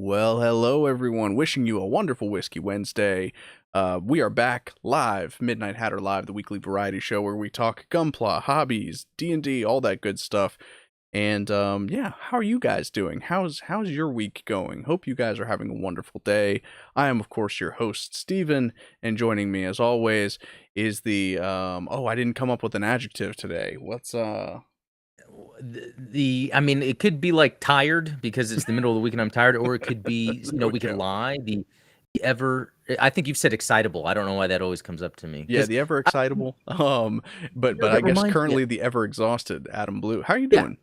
Well, hello everyone. Wishing you a wonderful Whiskey Wednesday. We are back live, Midnight Hatter Live, the weekly variety show where we talk gunpla, hobbies, D&D, all that good stuff. And yeah, how are you guys doing? How's your week going? Hope you guys are having a wonderful day. I am, of course, your host, Steven, and joining me as always is the oh, I didn't come up with an adjective today. What's I mean, it could be like tired because it's the middle of the week and I'm tired, or it could be, no we could joke. lie. The ever, I think you've said excitable. I don't know why that always comes up to me Yeah, because the ever excitable. But I that guess reminds me. currently the ever exhausted Adam Blue. How are you Yeah, doing?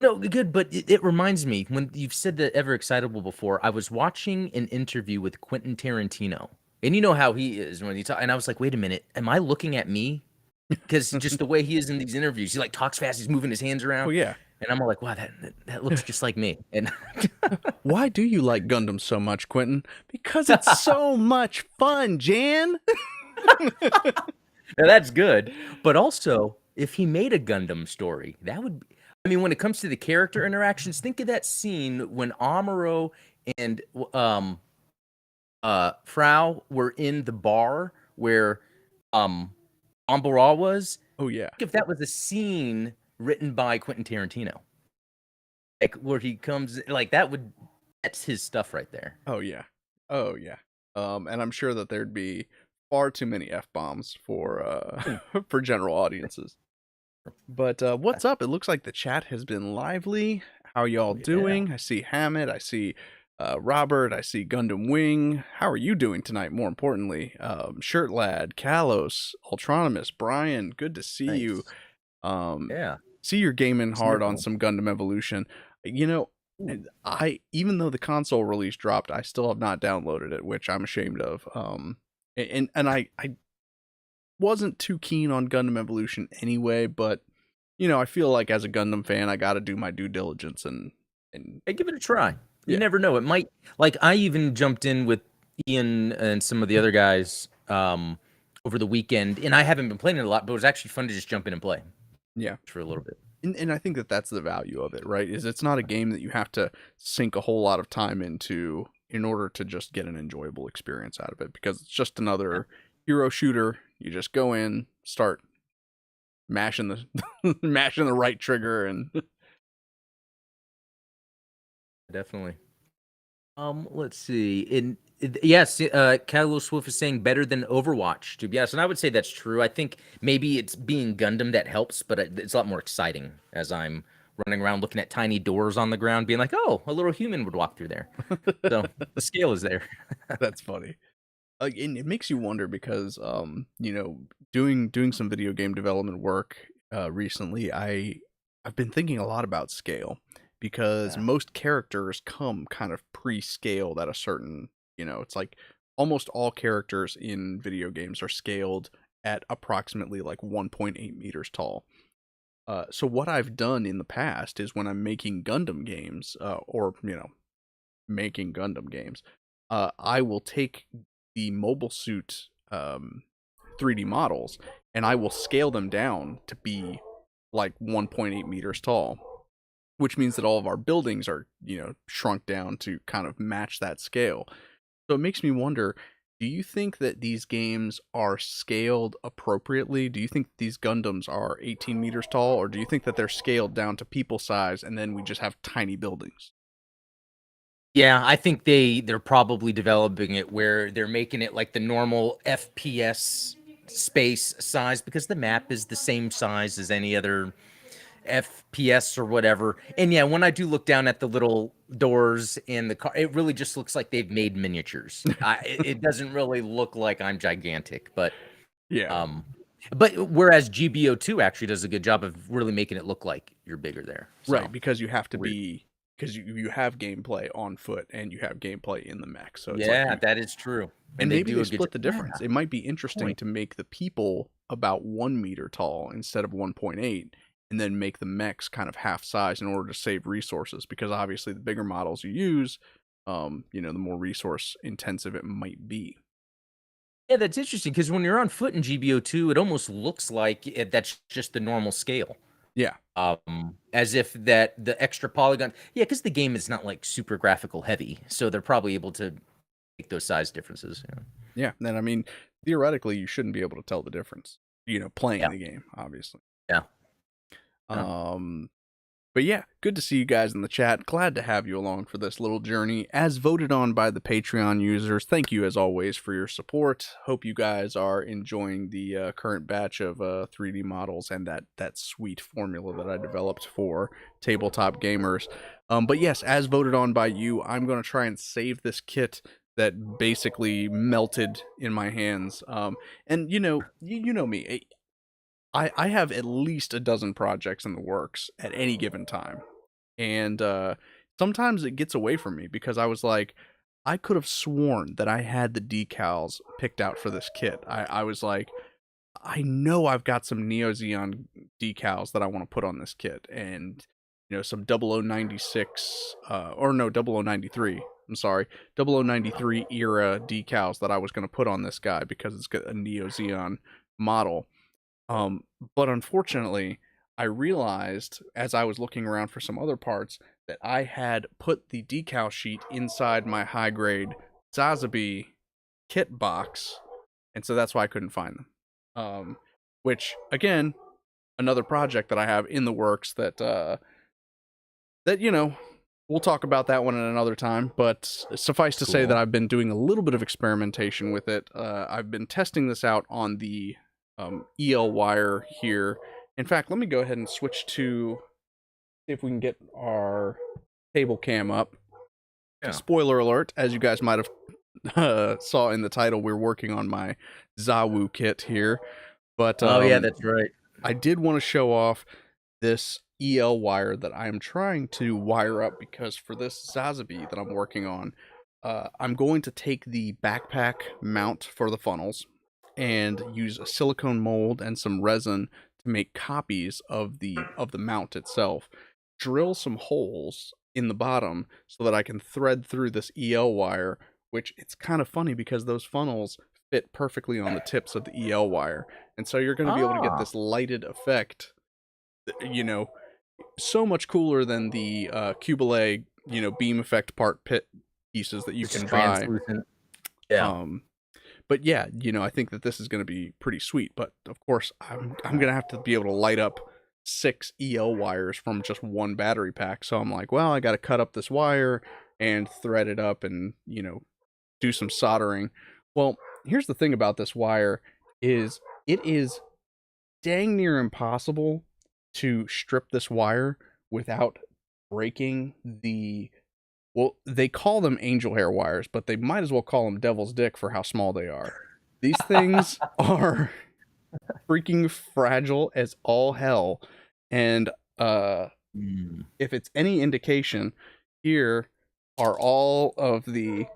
no, good, but it reminds me when you've said the ever excitable before. I was watching an interview with Quentin Tarantino, and you know how he is when he talks. And I was like, wait a minute, am I looking at me? Because just the way he is in these interviews, he like talks fast, he's moving his hands Oh around, yeah. and I'm all like, wow, that looks just like me. And Why do you like Gundam so much, Quentin? Because it's so much fun, Jan. now that's good. But also, if he made a Gundam story, that would be, I mean, when it comes to the character interactions, think of that scene when Amuro and Frau were in the bar where um Ambará was. Oh yeah. Think if that was a scene written by Quentin Tarantino. Like where he comes like that would that's his stuff right there. Oh yeah. Oh yeah. And I'm sure that there'd be far too many F-bombs for for general audiences. But what's up? It looks like the chat has been lively. How are y'all Oh yeah. doing? I see Hammett, I see Robert, I see Gundam Wing. How are you doing tonight, more importantly? Shirt Lad, Kalos, Ultronomus, Brian, good to see you. Nice. Um, Yeah. see you're gaming hard on Sniffle. some Gundam Evolution. You know, Ooh. I even though the console release dropped, I still have not downloaded it, which I'm ashamed of. And I wasn't too keen on Gundam Evolution anyway, but I feel like as a Gundam fan, I got to do my due diligence and Hey, give it a try. You yeah, never know. It might like I even jumped in with Ian and some of the other guys over the weekend, and I haven't been playing it a lot, but it was actually fun to just jump in and play yeah. for a little bit. And I think that that's the value of it, right? Is it's not a game that you have to sink a whole lot of time into in order to just get an enjoyable experience out of it, because it's just Yeah, another hero shooter. You just go in, start mashing the mashing the right trigger, and definitely. Let's see. Yes, Catalyst Swift is saying better than Overwatch, to be honest, and I would say that's true. I think maybe it's being Gundam that helps, but it's a lot more exciting as I'm running around looking at tiny doors on the ground, being like, "Oh, a little human would walk through there." So the scale is there. that's funny. And it makes you wonder because doing some video game development work recently, I've been thinking a lot about scale, because Yeah. most characters come kind of pre-scaled at a certain, it's like almost all characters in video games are scaled at approximately like 1.8 meters tall. So what I've done in the past is when I'm making Gundam games, or making Gundam games, I will take the mobile suit 3D models, and I will scale them down to be like 1.8 meters tall, which means that all of our buildings are, shrunk down to kind of match that scale. So it makes me wonder, do you think that these games are scaled appropriately? Do you think these Gundams are 18 meters tall, or do you think that they're scaled down to people size and then we just have tiny buildings? Yeah, I think they're probably developing it where they're making it like the normal FPS space size because the map is the same size as any other FPS or whatever. And yeah, when I do look down at the little doors in the car, it really just looks like they've made miniatures. It doesn't really look like I'm gigantic, Yeah. um, but whereas GBO2 actually does a good job of really making it look like you're bigger there. Right, So because you have to weird. be, because you have gameplay on foot and you have gameplay in the mech. So it's like Yeah, you, that is true. And and they maybe do they a good job. split the Yeah, difference. It might be interesting point. to make the people about 1 meter tall instead of 1.8, and then make the mechs kind of half size in order to save resources, because obviously the bigger models you use, the more resource intensive it might be. Yeah, that's interesting because when you're on foot in GBO2, it almost looks like that's just the normal scale. Yeah. As if that the extra polygon, yeah, because the game is not like super graphical heavy, so they're probably able to make those size differences. Yeah. And I mean, theoretically, you shouldn't be able to tell the difference, playing Yeah, the game, obviously. yeah, yeah. Um, But yeah, good to see you guys in the chat. Glad to have you along for this little journey. As voted on by the Patreon users, thank you as always for your support. Hope you guys are enjoying the current batch of 3D models and that sweet formula that I developed for tabletop gamers. But yes, as voted on by you, I'm going to try and save this kit that basically melted in my hands. And you know me. I have at least a dozen projects in the works at any given time. And sometimes it gets away from me because I was like, I could have sworn that I had the decals picked out for this kit. I was like, I know I've got some Neo Xeon decals that I want to put on this kit. And, some 0096, or no, 0093. I'm sorry, 0093 era decals that I was going to put on this guy because it's got a Neo Xeon model. But unfortunately, I realized as I was looking around for some other parts that I had put the decal sheet inside my high grade Zawoo kit box, and so that's why I couldn't find them. Which again, another project that I have in the works that we'll talk about that one at another time. But suffice to say that Cool. I've been doing a little bit of experimentation with it. I've been testing this out on the EL wire here. In fact, let me go ahead and switch to see if we can get our table cam up. Yeah. Spoiler alert, as you guys might have saw in the title, we're working on my Zawoo kit here. But Oh yeah, that's right. I did want to show off this EL wire that I'm trying to wire up because for this Zawoo that I'm working on, I'm going to take the backpack mount for the funnels and use a silicone mold and some resin to make copies of the mount itself. Drill some holes in the bottom so that I can thread through this EL wire, which it's kind of funny because those funnels fit perfectly on the tips of the EL wire. And so you're going to be able to get Ah, this lighted effect, so much cooler than the Cubile, beam effect part pit pieces that you it's just can buy. translucent. Yeah. But yeah, I think that this is going to be pretty sweet. But of course, I'm going to have to be able to light up 6 EL wires from just one battery pack. So I'm like, well, I got to cut up this wire and thread it up and, do some soldering. Well, here's the thing about this wire is it is dang near impossible to strip this wire without breaking well, they call them angel hair wires, but they might as well call them devil's dick for how small they are. These things are freaking fragile as all hell. And if it's any indication, here are all of the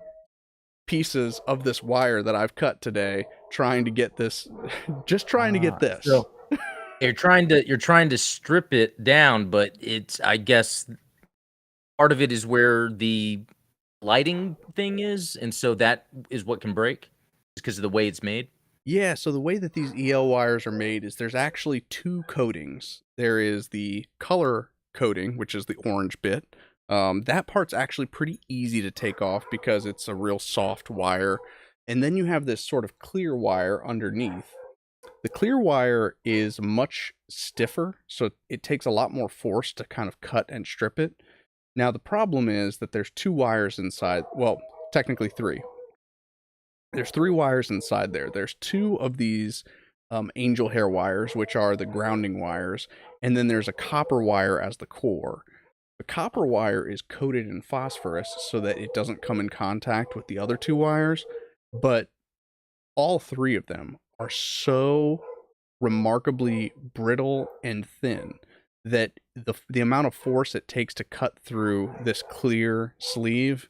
pieces of this wire that I've cut today trying to get this just trying to get this. So you're trying to strip it down, but it's, I guess, part of it is where the lighting thing is, and so that is what can break because of the way it's made. Yeah, so the way that these EL wires are made is there's actually 2 coatings. There is the color coating, which is the orange bit. That part's actually pretty easy to take off because it's a real soft wire. And then you have this sort of clear wire underneath. The clear wire is much stiffer, so it takes a lot more force to kind of cut and strip it. Now, the problem is that there's 2 wires inside. Well, technically 3. There's 3 wires inside there. There's 2 of these angel hair wires, which are the grounding wires, and then there's a copper wire as the core. The copper wire is coated in phosphorus so that it doesn't come in contact with the other 2 wires, but all 3 of them are so remarkably brittle and thin that the amount of force it takes to cut through this clear sleeve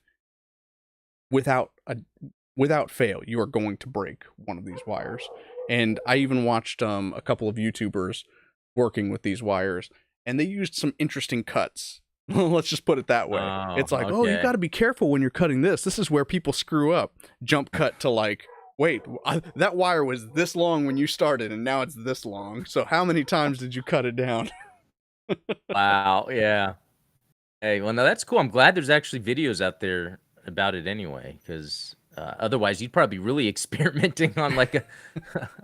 without fail, you are going to break one of these wires. And I even watched a couple of YouTubers working with these wires, and they used some interesting cuts. Let's just put it that way. Oh, It's like, oh, you okay. got to be careful when you're cutting this. This is where people screw up. Jump cut to like, wait, that wire was this long when you started, and now it's this long. So how many times did you cut it down? Wow. Yeah. Hey, well, no, that's cool. I'm glad there's actually videos out there about it anyway, because otherwise you'd probably be really experimenting on like a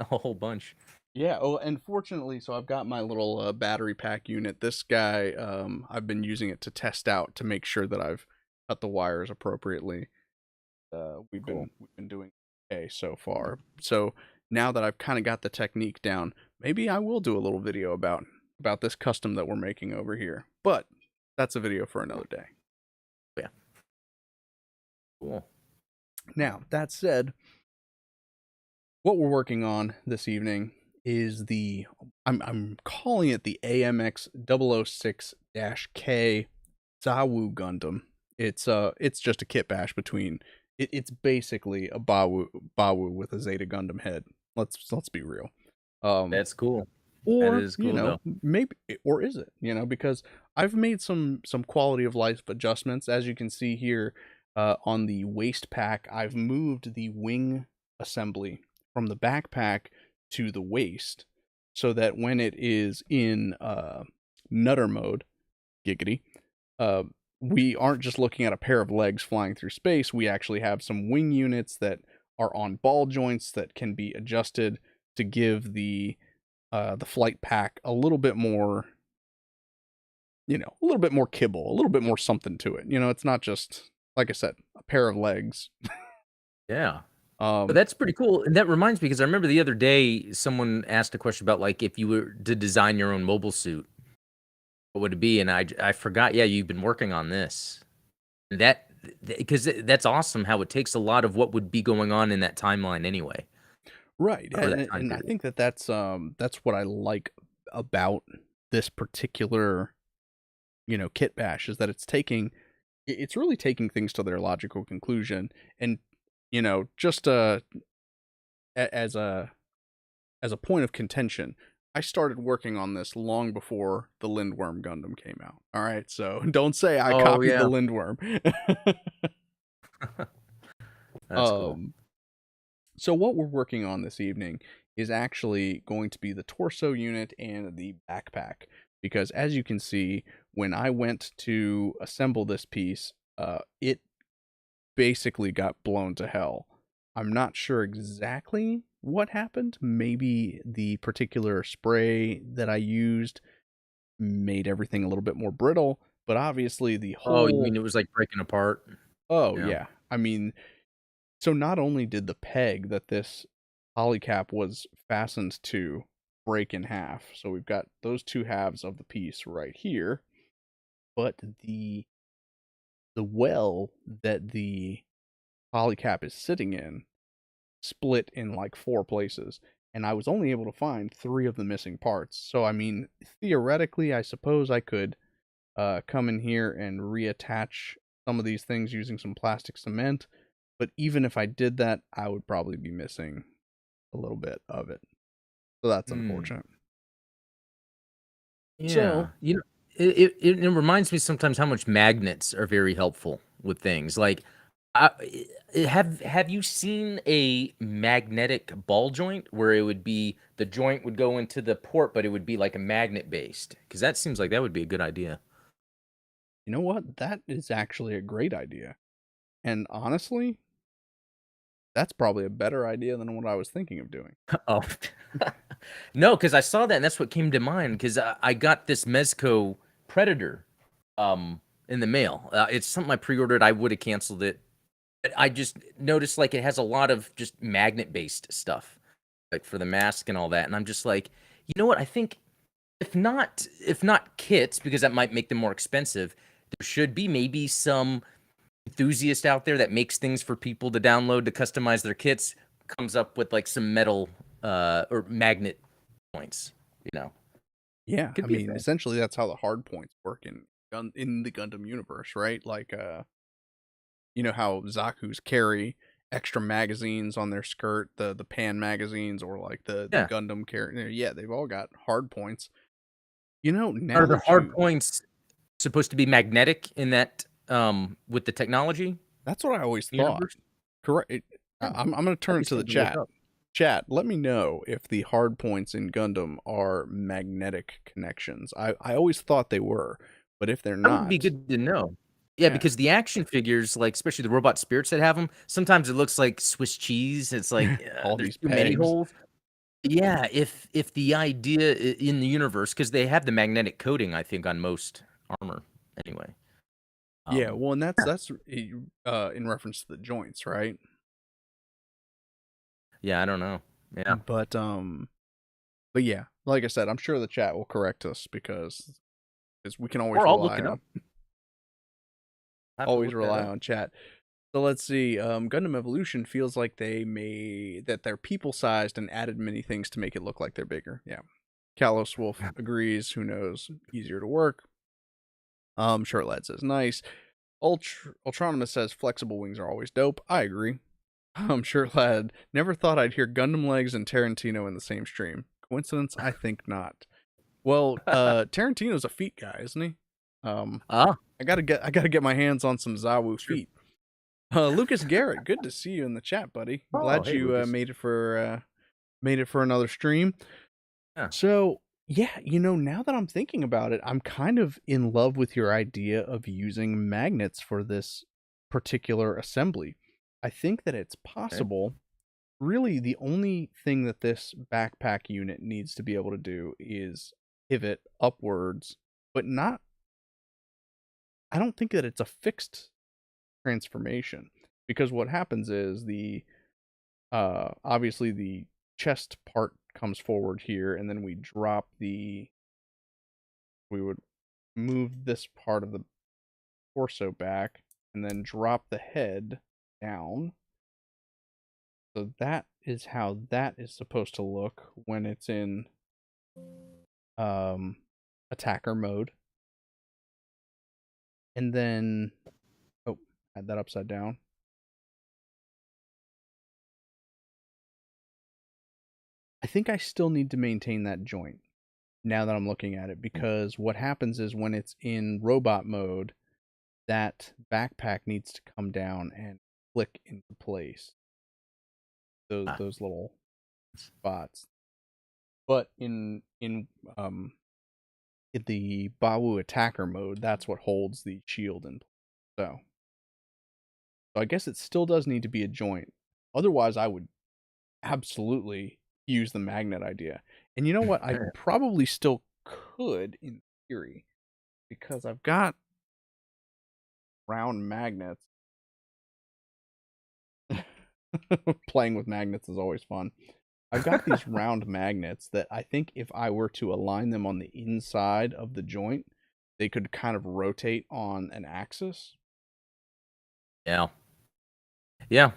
whole bunch. Yeah, oh, and fortunately, so I've got my little battery pack unit. This guy, I've been using it to test out to make sure that I've cut the wires appropriately. We've Cool. been doing okay so far. So now that I've kind of got the technique down, maybe I will do a little video about this custom that we're making over here. But that's a video for another day. Yeah. Cool. Now, that said, what we're working on this evening is the I'm calling it the AMX-006-K Zawoo Gundam. It's just a kitbash between it's basically a Bawu with a Zeta Gundam head. Let's be real. Um That's cool. That or, is cool though. maybe, or is it, because I've made some quality of life adjustments. As you can see here, on the waist pack, I've moved the wing assembly from the backpack to the waist, so that when it is in nutter mode, giggity, uh, we aren't just looking at a pair of legs flying through space. We actually have some wing units that are on ball joints that can be adjusted to give the flight pack a little bit more, a little bit more kibble, a little bit more something to it. It's not just, like I said, a pair of legs. Yeah. But Um, that's pretty cool. And that reminds me, because I remember the other day someone asked a question about like if you were to design your own mobile suit, what would it be? And I forgot. Yeah, you've been working on this. That because that's awesome how it takes a lot of what would be going on in that timeline anyway, right, or that time and I period. think that that's what I like about this particular, kit bash, is that it's really taking things to their logical conclusion. And just as a point of contention, I started working on this long before the Lindworm Gundam came out. All right, so don't say I Oh copied the yeah, Lindworm. that's cool. um, so what we're working on this evening is actually going to be the torso unit and the backpack, because as you can see, when I went to assemble this piece, it basically got blown to hell. I'm not sure exactly what happened. Maybe the particular spray that I used made everything a little bit more brittle, but obviously the Oh, you mean whole it was like breaking apart? oh Yeah. yeah. I mean, so not only did the peg that this polycap was fastened to break in half, so we've got those two halves of the piece right here, but the well that the polycap is sitting in split in like four places, and I was only able to find three of the missing parts. So I mean, theoretically, I suppose I could come in here and reattach some of these things using some plastic cement, but even if I did that, I would probably be missing a little bit of it. So that's Mm, unfortunate. yeah. So, You know, it reminds me sometimes how much magnets are very helpful with things. Like, have you seen a magnetic ball joint where it would be the joint would go into the port, but it would be like a magnet based? Because that seems like that would be a good idea. you know what? That is actually a great idea. And honestly, that's probably a better idea than what I was thinking of doing. Oh, no, because I saw that and that's what came to mind. Because I got this Mezco Predator in the mail. It's something I pre-ordered. I would have canceled it. But I just noticed like it has a lot of just magnet based stuff, like for the mask and all that. And I'm just like, you know what? I think if not kits, because that might make them more expensive, there should be maybe some enthusiast out there that makes things for people to download to customize their kits, comes up with like some metal or magnet points, you know. Yeah, Could I be a mean, thing. essentially that's how the hard points work in the Gundam universe, right? Like you know how Zaku's carry extra magazines on their skirt, the pan magazines, or like the Yeah. Gundam carry. Yeah, they've all got hard points. Are Now the that hard you points supposed to be magnetic in that with the technology that's what I always thought. universe? Correct. Hmm, I'm going to turn that'd be it to the something to look chat. up. Chat, let me know if the hard points in Gundam are magnetic connections. I always thought they were, but if they're That would be not, good to know. Yeah, yeah, because the action figures, like especially the robot spirits that have them, sometimes it looks like Swiss cheese. It's like all there's these too many pegs. holes. Yeah, if the idea in the universe, because they have the magnetic coating, I think on most armor anyway. Yeah, Um, well, and yeah, that's in reference to the joints, right? yeah, I don't know. Yeah, But but yeah, like I said, I'm sure the chat will correct us because we can or I'll look it up. I have to always look that rely up. on chat. So let's see. Gundam Evolution feels like they're people sized and added many things to make it look like they're bigger. Yeah. Kalos Wolf agrees. Who knows? Easier to work. Shirtlad says nice. Ultronimus says flexible wings are always dope. I agree. Shirtlad never thought I'd hear Gundam legs and Tarantino in the same stream. Coincidence? I think not. Well, Tarantino's a feet guy, isn't he? Um, Ah, I gotta get my hands on some Zawoo sure. feet. Lucas Garrett, good to see you in the chat, buddy. Oh, Glad hey, you Lucas. made it for another stream. Yeah. So yeah, now that I'm thinking about it, I'm kind of in love with your idea of using magnets for this particular assembly. I think that it's Okay. possible. Really, the only thing that this backpack unit needs to be able to do is pivot upwards, but not. I don't think that it's a fixed transformation because what happens is the obviously the chest part comes forward here, and then we would move this part of the torso back and then drop the head down. So that is how that is supposed to look when it's in um attacker mode. And then oh, had that upside down. I think I still need to maintain that joint now that I'm looking at it, because what happens is when it's in robot mode, that backpack needs to come down and click into place. Those Ah, those little spots. But in the Bawu attacker mode, that's what holds the shield in place. So I guess it still does need to be a joint. Otherwise, I would absolutely use the magnet idea. And you know what? I probably still could in theory because I've got round magnets. Playing with magnets is always fun. I've got these round magnets that I think if I were to align them on the inside of the joint, they could kind of rotate on an axis. yeah. Yeah.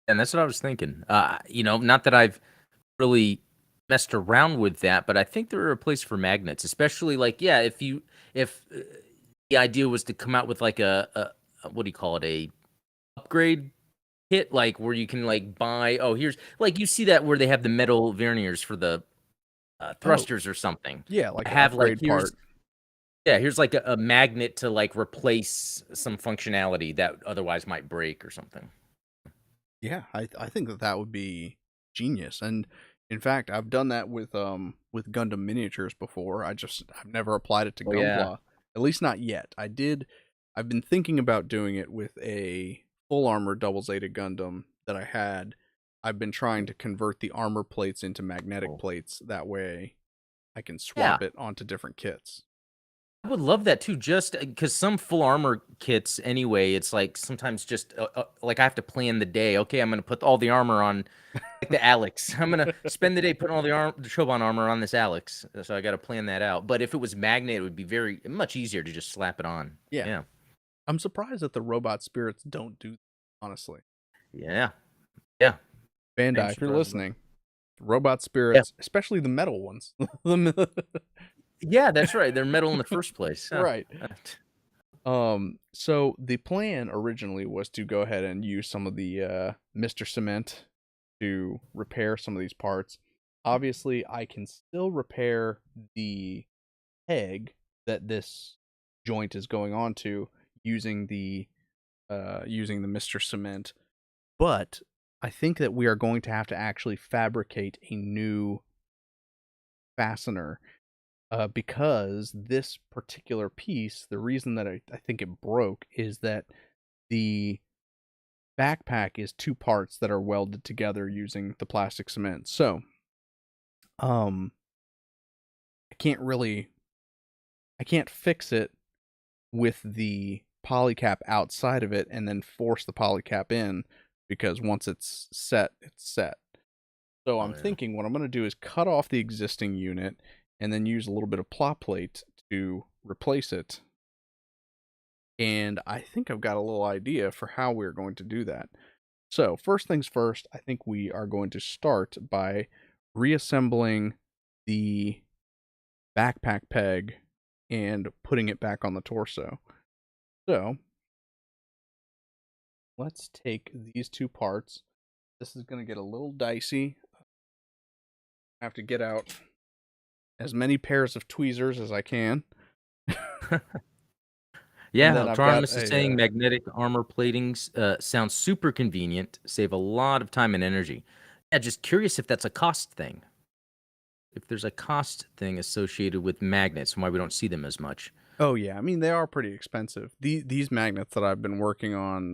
And that's what I was thinking. Not that I've really messed around with that, but I think there are a place for magnets, especially like, yeah, if the idea was to come out with like a what do you call it, a upgrade kit, like where you can like buy, oh, here's like you see that where they have the metal verniers for the Oh, thrusters or something. yeah, like an Have like upgrade part. here's like a magnet to like replace some functionality that otherwise might break or something. Yeah, I think that would be genius. And in fact, I've done that with Gundam miniatures before. I've never applied it to Oh yeah. Gunpla, at least not yet. I've been thinking about doing it with a full armor double Zeta Gundam that I had. I've been trying to convert the armor plates into magnetic Oh. plates. That way I can Yeah. swap it onto different kits. I would love that too, just because some full armor kits, anyway, it's like sometimes just like I have to plan the day. Okay, I'm gonna put all the armor on, like the Alex. I'm gonna spend the day putting all the Shoban armor on this Alex. So I got to plan that out. But if it was magnet, it would be very much easier to just slap it on. Yeah. Yeah, I'm surprised that the robot spirits don't do that, honestly. yeah, yeah. I'm Bandai, if you're surprised about listening, robot that. spirits, especially the metal ones. Yeah, that's right. They're metal in the first place. Yeah. Right. So the plan originally was to go ahead and use some of the Mr. Cement to repair some of these parts. Obviously, I can still repair the peg that this joint is going on to using the Mr. Cement, but I think that we are going to have to actually fabricate a new fastener, because this particular piece, the reason that I think it broke is that the backpack is two parts that are welded together using the plastic cement. So, um, I can't really, I can't fix it with the polycap outside of it and then force the polycap in, because once it's set, it's set. So Oh I'm yeah. thinking what I'm going to do is cut off the existing unit and then use a little bit of plot plate to replace it. And I think I've got a little idea for how we're going to do that. So, first things first, I think we are going to start by reassembling the backpack peg and putting it back on the torso. So, let's take these two parts. This is going to get a little dicey. I have to get out as many pairs of tweezers as I can. And Yeah, then I've got Autonomous is saying a magnetic armor platings sounds super convenient, save a lot of time and energy. Yeah, just curious if that's a cost thing. If there's a cost thing associated with magnets and why we don't see them as much. oh yeah, I mean they are pretty expensive. These magnets that I've been working on,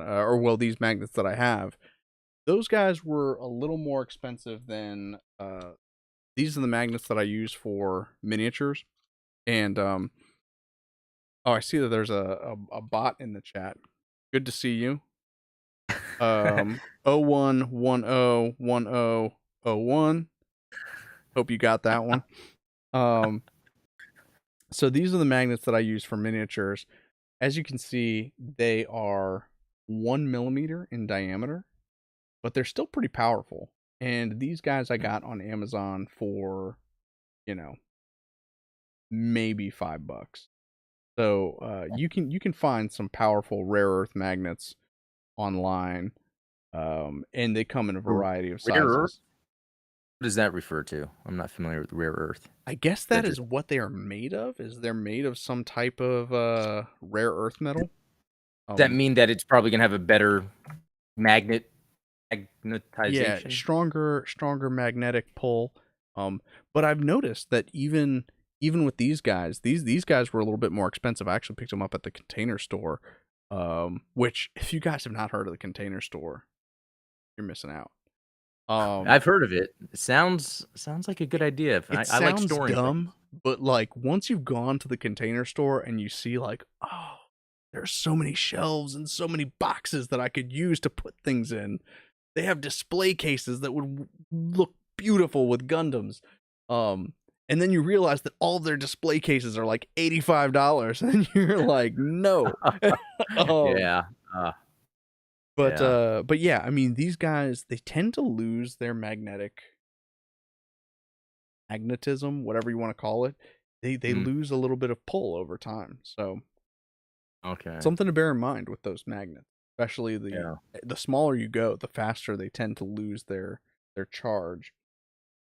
these magnets that I have, those guys were a little more expensive than these are the magnets that I use for miniatures. And oh, I see that there's a bot in the chat. Good to see you. 01101001. Hope you got that one. Um so these are the magnets that I use for miniatures. As you can see, they are 1 millimeter in diameter, but they're still pretty powerful. And these guys I got on Amazon for, you know, maybe $5. So you can find some powerful rare earth magnets online, and they come in a R- variety of Rare earth? sizes. What does that refer to? I'm not familiar with rare earth. I guess That that just is what they are made of. Is they're made of some type of rare earth metal. does that mean that it's probably gonna have a better magnet Yeah, magnetization? stronger magnetic pull. But I've noticed that even with these guys, these guys were a little bit more expensive. I actually picked them up at the Container Store. Which if you guys have not heard of the Container Store, you're missing out. I've heard of it. It sounds like a good idea. If It I like sounds storing dumb, things. but like once you've gone to the Container Store and you see like, oh, there's so many shelves and so many boxes that I could use to put things in. They have display cases that would look beautiful with Gundams. And then you realize that all of their display cases are like $85, and you're like, no. um, Yeah. but Yeah. but yeah, I mean these guys, they tend to lose their magnetism, whatever you want to call it. They Mm, lose a little bit of pull over time. So okay. something to bear in mind with those magnets, especially Yeah. the smaller you go, the faster they tend to lose their charge.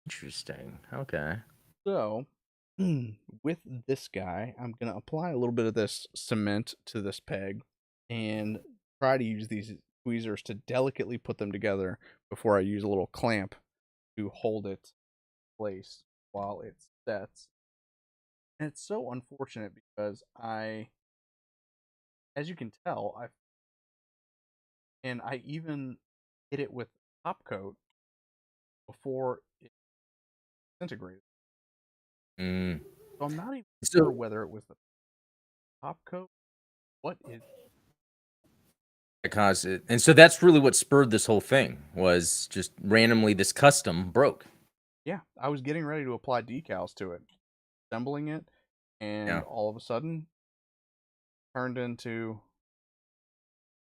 Interesting. Okay. So, with this guy, I'm going to apply a little bit of this cement to this peg and try to use these tweezers to delicately put them together before I use a little clamp to hold it in place while it sets. And it's so unfortunate because as you can tell, I even hit it with top coat before it disintegrated. Mm. So I'm not even sure So whether it was the top coat. What is because it, and so that's really what spurred this whole thing was just randomly this custom broke. Yeah, I was getting ready to apply decals to it, assembling it, and Yeah. all of a sudden turned into,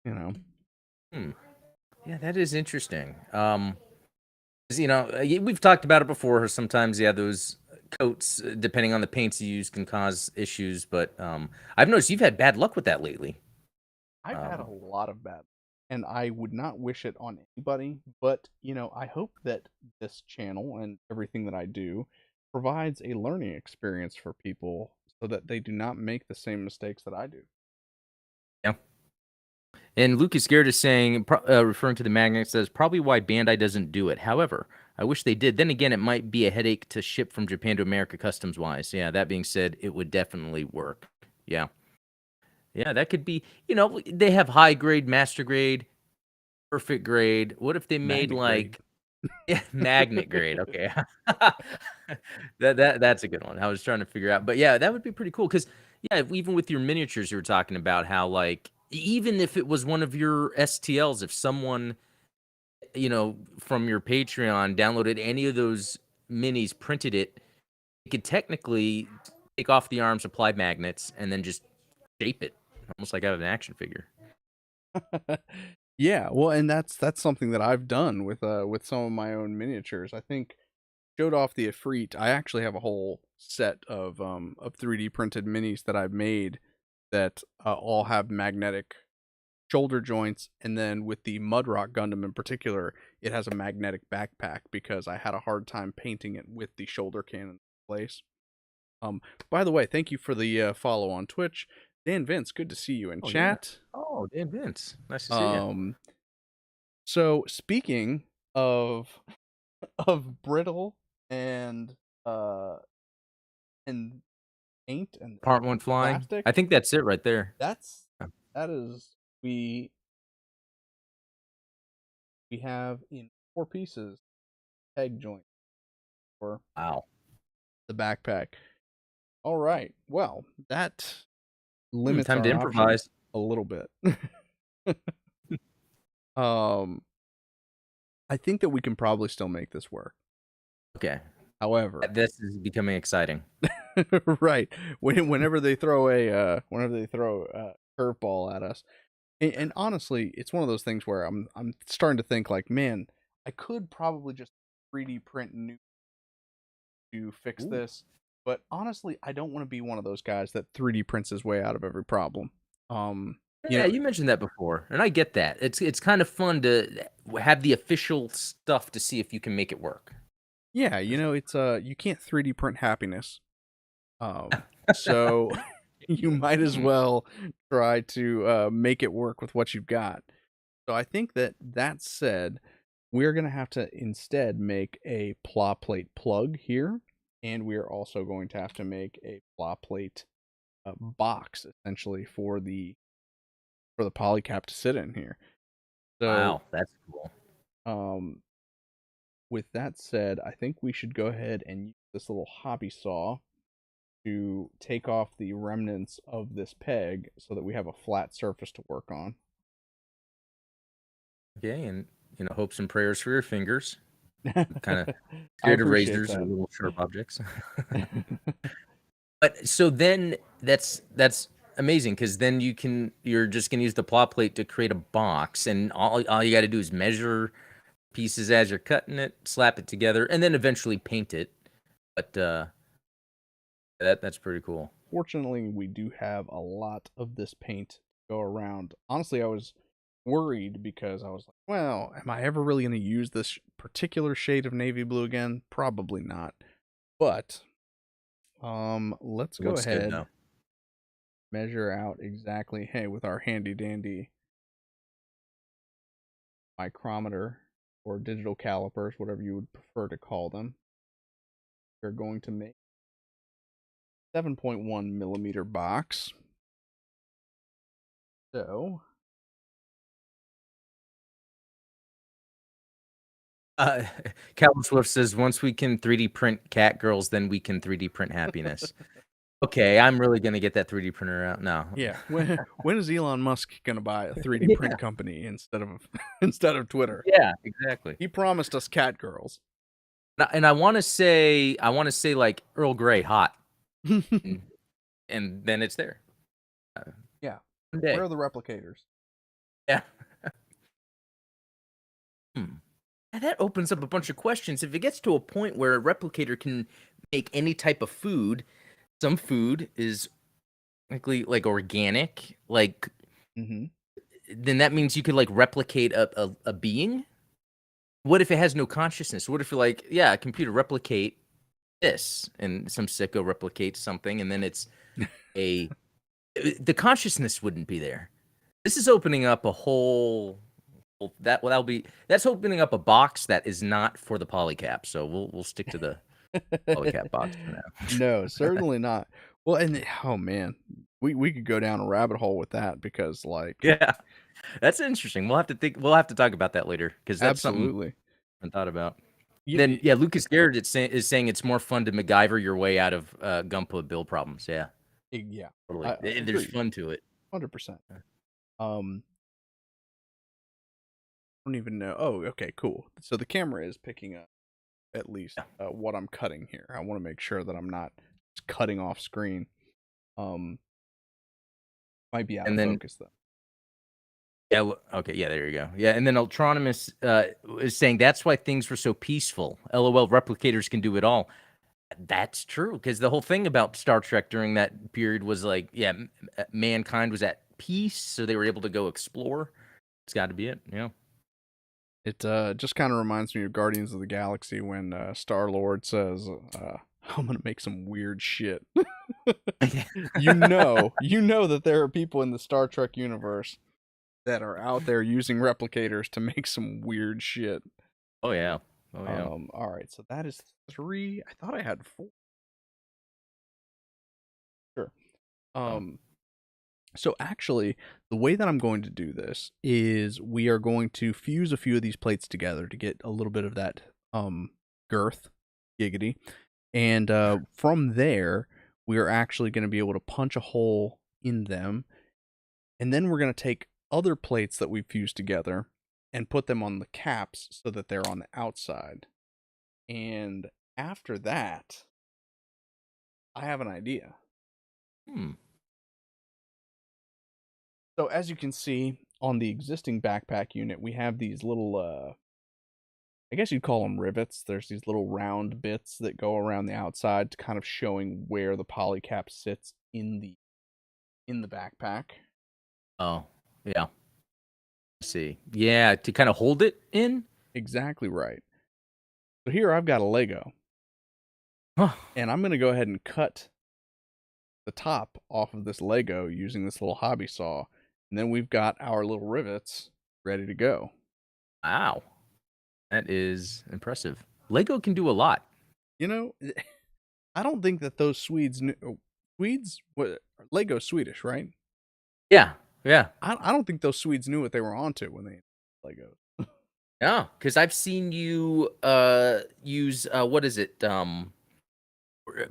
you know, Hmm. Yeah, that is interesting. 'Cause, we've talked about it before. Sometimes, yeah, those coats, depending on the paints you use, can cause issues. But I've noticed you've had bad luck with that lately. I've had a Um, lot of bad, and I would not wish it on anybody, but I hope that this channel and everything that I do provides a learning experience for people so that they do not make the same mistakes that I do. yeah. And Lucas Garrett is saying, referring to the magnet, says probably why Bandai doesn't do it. However, I wish they did. Then again, it might be a headache to ship from Japan to America customs wise. Yeah, that being said, it would definitely work. Yeah. Yeah, that could be, they have high grade, master grade, perfect grade. What if they made Magnet grade. like yeah, magnet grade? Okay. That's a good one. I was trying to figure out. But yeah, that would be pretty cool because yeah, even with your miniatures you were talking about how like even if it was one of your STLs, if someone, from your Patreon downloaded any of those minis, printed it, you could technically take off the arms, apply magnets, and then just shape it. Almost like out of an action figure. Yeah, well, and that's something that I've done with some of my own miniatures. I think showed off the Ifrit. I actually have a whole set of 3D printed minis that I've made that all have magnetic shoulder joints, and then with the Mudrock Gundam in particular, it has a magnetic backpack because I had a hard time painting it with the shoulder cannon in place. By the way, thank you for the follow on Twitch, Dan Vince. Good to see you in Oh yeah. chat. Oh, Dan Vince. Nice to see you. So speaking of brittle and uh and paint and Part one flying. plastic, I think that's it right there. that's Oh, that is we have in 4 pieces peg joint for wow. the backpack. All right. Well, that limits Time to our options improvise. a little bit. um I think that we can probably still make this work. Okay. However, This is becoming exciting. right. Whenever they throw a curveball at us. And honestly, it's one of those things where I'm starting to think like, man, I could probably just 3D print new to fix Ooh. this, but honestly, I don't want to be one of those guys that 3D prints his way out of every problem. You Yeah, know, you mentioned that before, and I get that. It's kind of fun to have the official stuff to see if you can make it work. yeah, it's you can't 3D print happiness. So you might as Hmm. well try to make it work with what you've got. So I think that said, we're going to have to instead make a pla plate plug here, and we're also going to have to make a pla plate box essentially for the polycap to sit in here. So Wow, that's cool. um with that said, I think we should go ahead and use this little hobby saw to take off the remnants of this peg so that we have a flat surface to work on. Okay, and hopes and prayers for your fingers. Kind of I scared of appreciate razors or that. little sharp objects. But so then that's amazing because then you're just gonna use the plot plate to create a box, and all you got to do is measure pieces as you're cutting it, slap it together, and then eventually paint it. But that's pretty cool. Fortunately, we do have a lot of this paint to go around. Honestly, I was worried because I was like, well, am I ever really going to use this particular shade of navy blue again? Probably not. But let's It go looks good ahead, though. measure out exactly, hey, with our handy dandy micrometer or digital calipers, whatever you would prefer to call them. We're going to make 7.1 millimeter box. So Uh, Calvin Swift says, "Once we can 3D print cat girls, then we can 3D print happiness." Okay, I'm really gonna get that 3D printer out now. yeah, when is Elon Musk gonna buy a 3D Yeah, print company instead of instead of Twitter? yeah, exactly. He promised us cat girls. And I want to say like Earl Grey, hot, and, and then it's there. Yeah. One Where day. are the replicators? Yeah. Hmm. And that opens up a bunch of questions. If it gets to a point where a replicator can make any type of food, some food is like organic, like Mm-hmm. then that means you could like replicate a being. What if it has no consciousness? What if you're like, yeah, computer replicate this, and some sicko replicates something, and then it's a the consciousness wouldn't be there. This is opening up a whole that's opening up a box that is not for the polycap. So we'll stick to the polycap box for No, now. certainly not. Well, and oh man, we could go down a rabbit hole with that because like Yeah, that's interesting. We'll have to talk about that later because that's something absolutely. I thought about. You, Then yeah, Lucas Garrett is saying it's more fun to MacGyver your way out of Gunpla bill problems. Yeah, yeah, totally. There's agreed, fun to it. 100%. Um, I don't even know. Oh, okay, cool. So the camera is picking up at least Yeah. what I'm cutting here. I want to make sure that I'm not just cutting off screen. Um, might be out of And then focus though. yeah, okay, yeah, there you go. Yeah, and then Ultronimus is saying that's why things were so peaceful. LOL, replicators can do it all. That's true because the whole thing about Star Trek during that period was like, yeah, mankind was at peace, so they were able to go explore. It's got to be it. Yeah. It just kind of reminds me of Guardians of the Galaxy when Star Lord says, "I'm gonna make some weird shit." You know that there are people in the Star Trek universe that are out there using replicators to make some weird shit. Oh yeah. Oh yeah. All right, so that is 3. I thought I had 4. Sure. Oh. Um, so actually, the way that I'm going to do this is we are going to fuse a few of these plates together to get a little bit of that girth, giggity, and from there we are actually going to be able to punch a hole in them, and then we're going to take other plates that we fused together and put them on the caps so that they're on the outside. And after that, I have an idea. Hmm. So as you can see on the existing backpack unit, we have these little I guess you'd call them rivets. There's these little round bits that go around the outside to kind of showing where the polycap sits in the backpack. Oh yeah. Let's see. Yeah, to kind of hold it in. Exactly right. So here I've got a Lego, Huh. and I'm going to go ahead and cut the top off of this Lego using this little hobby saw, and then we've got our little rivets ready to go. Wow, that is impressive. Lego can do a lot. You know, I don't think that those Swedes knew. Swedes? What? Lego's Swedish, right? Yeah, yeah. I don't think those Swedes knew what they were onto when they Legos. Yeah, because I've seen you use what is it?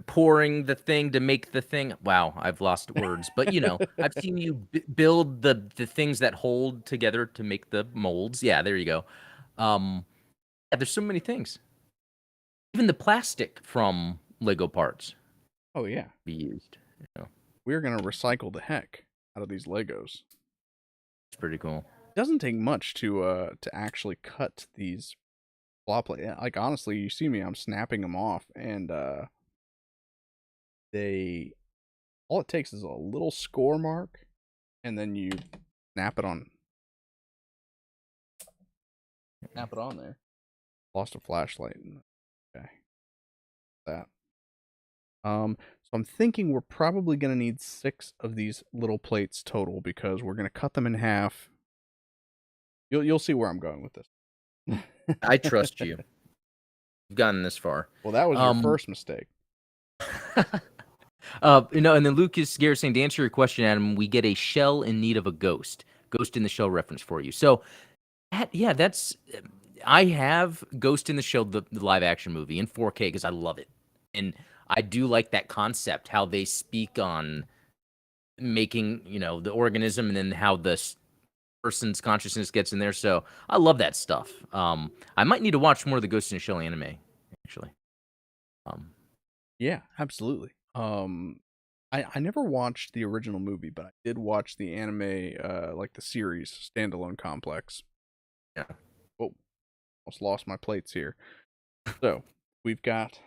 Pouring the thing to make the thing. Wow, I've lost words. But I've seen you build the things that hold together to make the molds. Yeah, there you go. Yeah, there's so many things. Even the plastic from Lego parts Oh yeah, be used. we're gonna recycle the heck out of these Legos. It's pretty cool. It doesn't take much to actually cut these plot plate. Like honestly, you see me, I'm snapping them off, and they all it takes is a little score mark, and then you snap it on there. Lost a flashlight. Okay, that. So I'm thinking we're probably gonna need 6 of these little plates total because we're gonna cut them in half. You'll see where I'm going with this. I trust you. You've gotten this far. Well, that was your Um, first mistake. and then Lucas Garrett saying to answer your question, Adam, we get a shell in need of a ghost. Ghost in the Shell reference for you. So, that's I have Ghost in the Shell, the live action movie in 4K because I love it, and I do like that concept how they speak on making the organism and then how the person's consciousness gets in there. So I love that stuff. I might need to watch more of the Ghost in the Shell anime actually. Um, Yeah, absolutely. I never watched the original movie, but I did watch the anime, like the series standalone complex. yeah. Whoa, almost lost my plates here. So we've got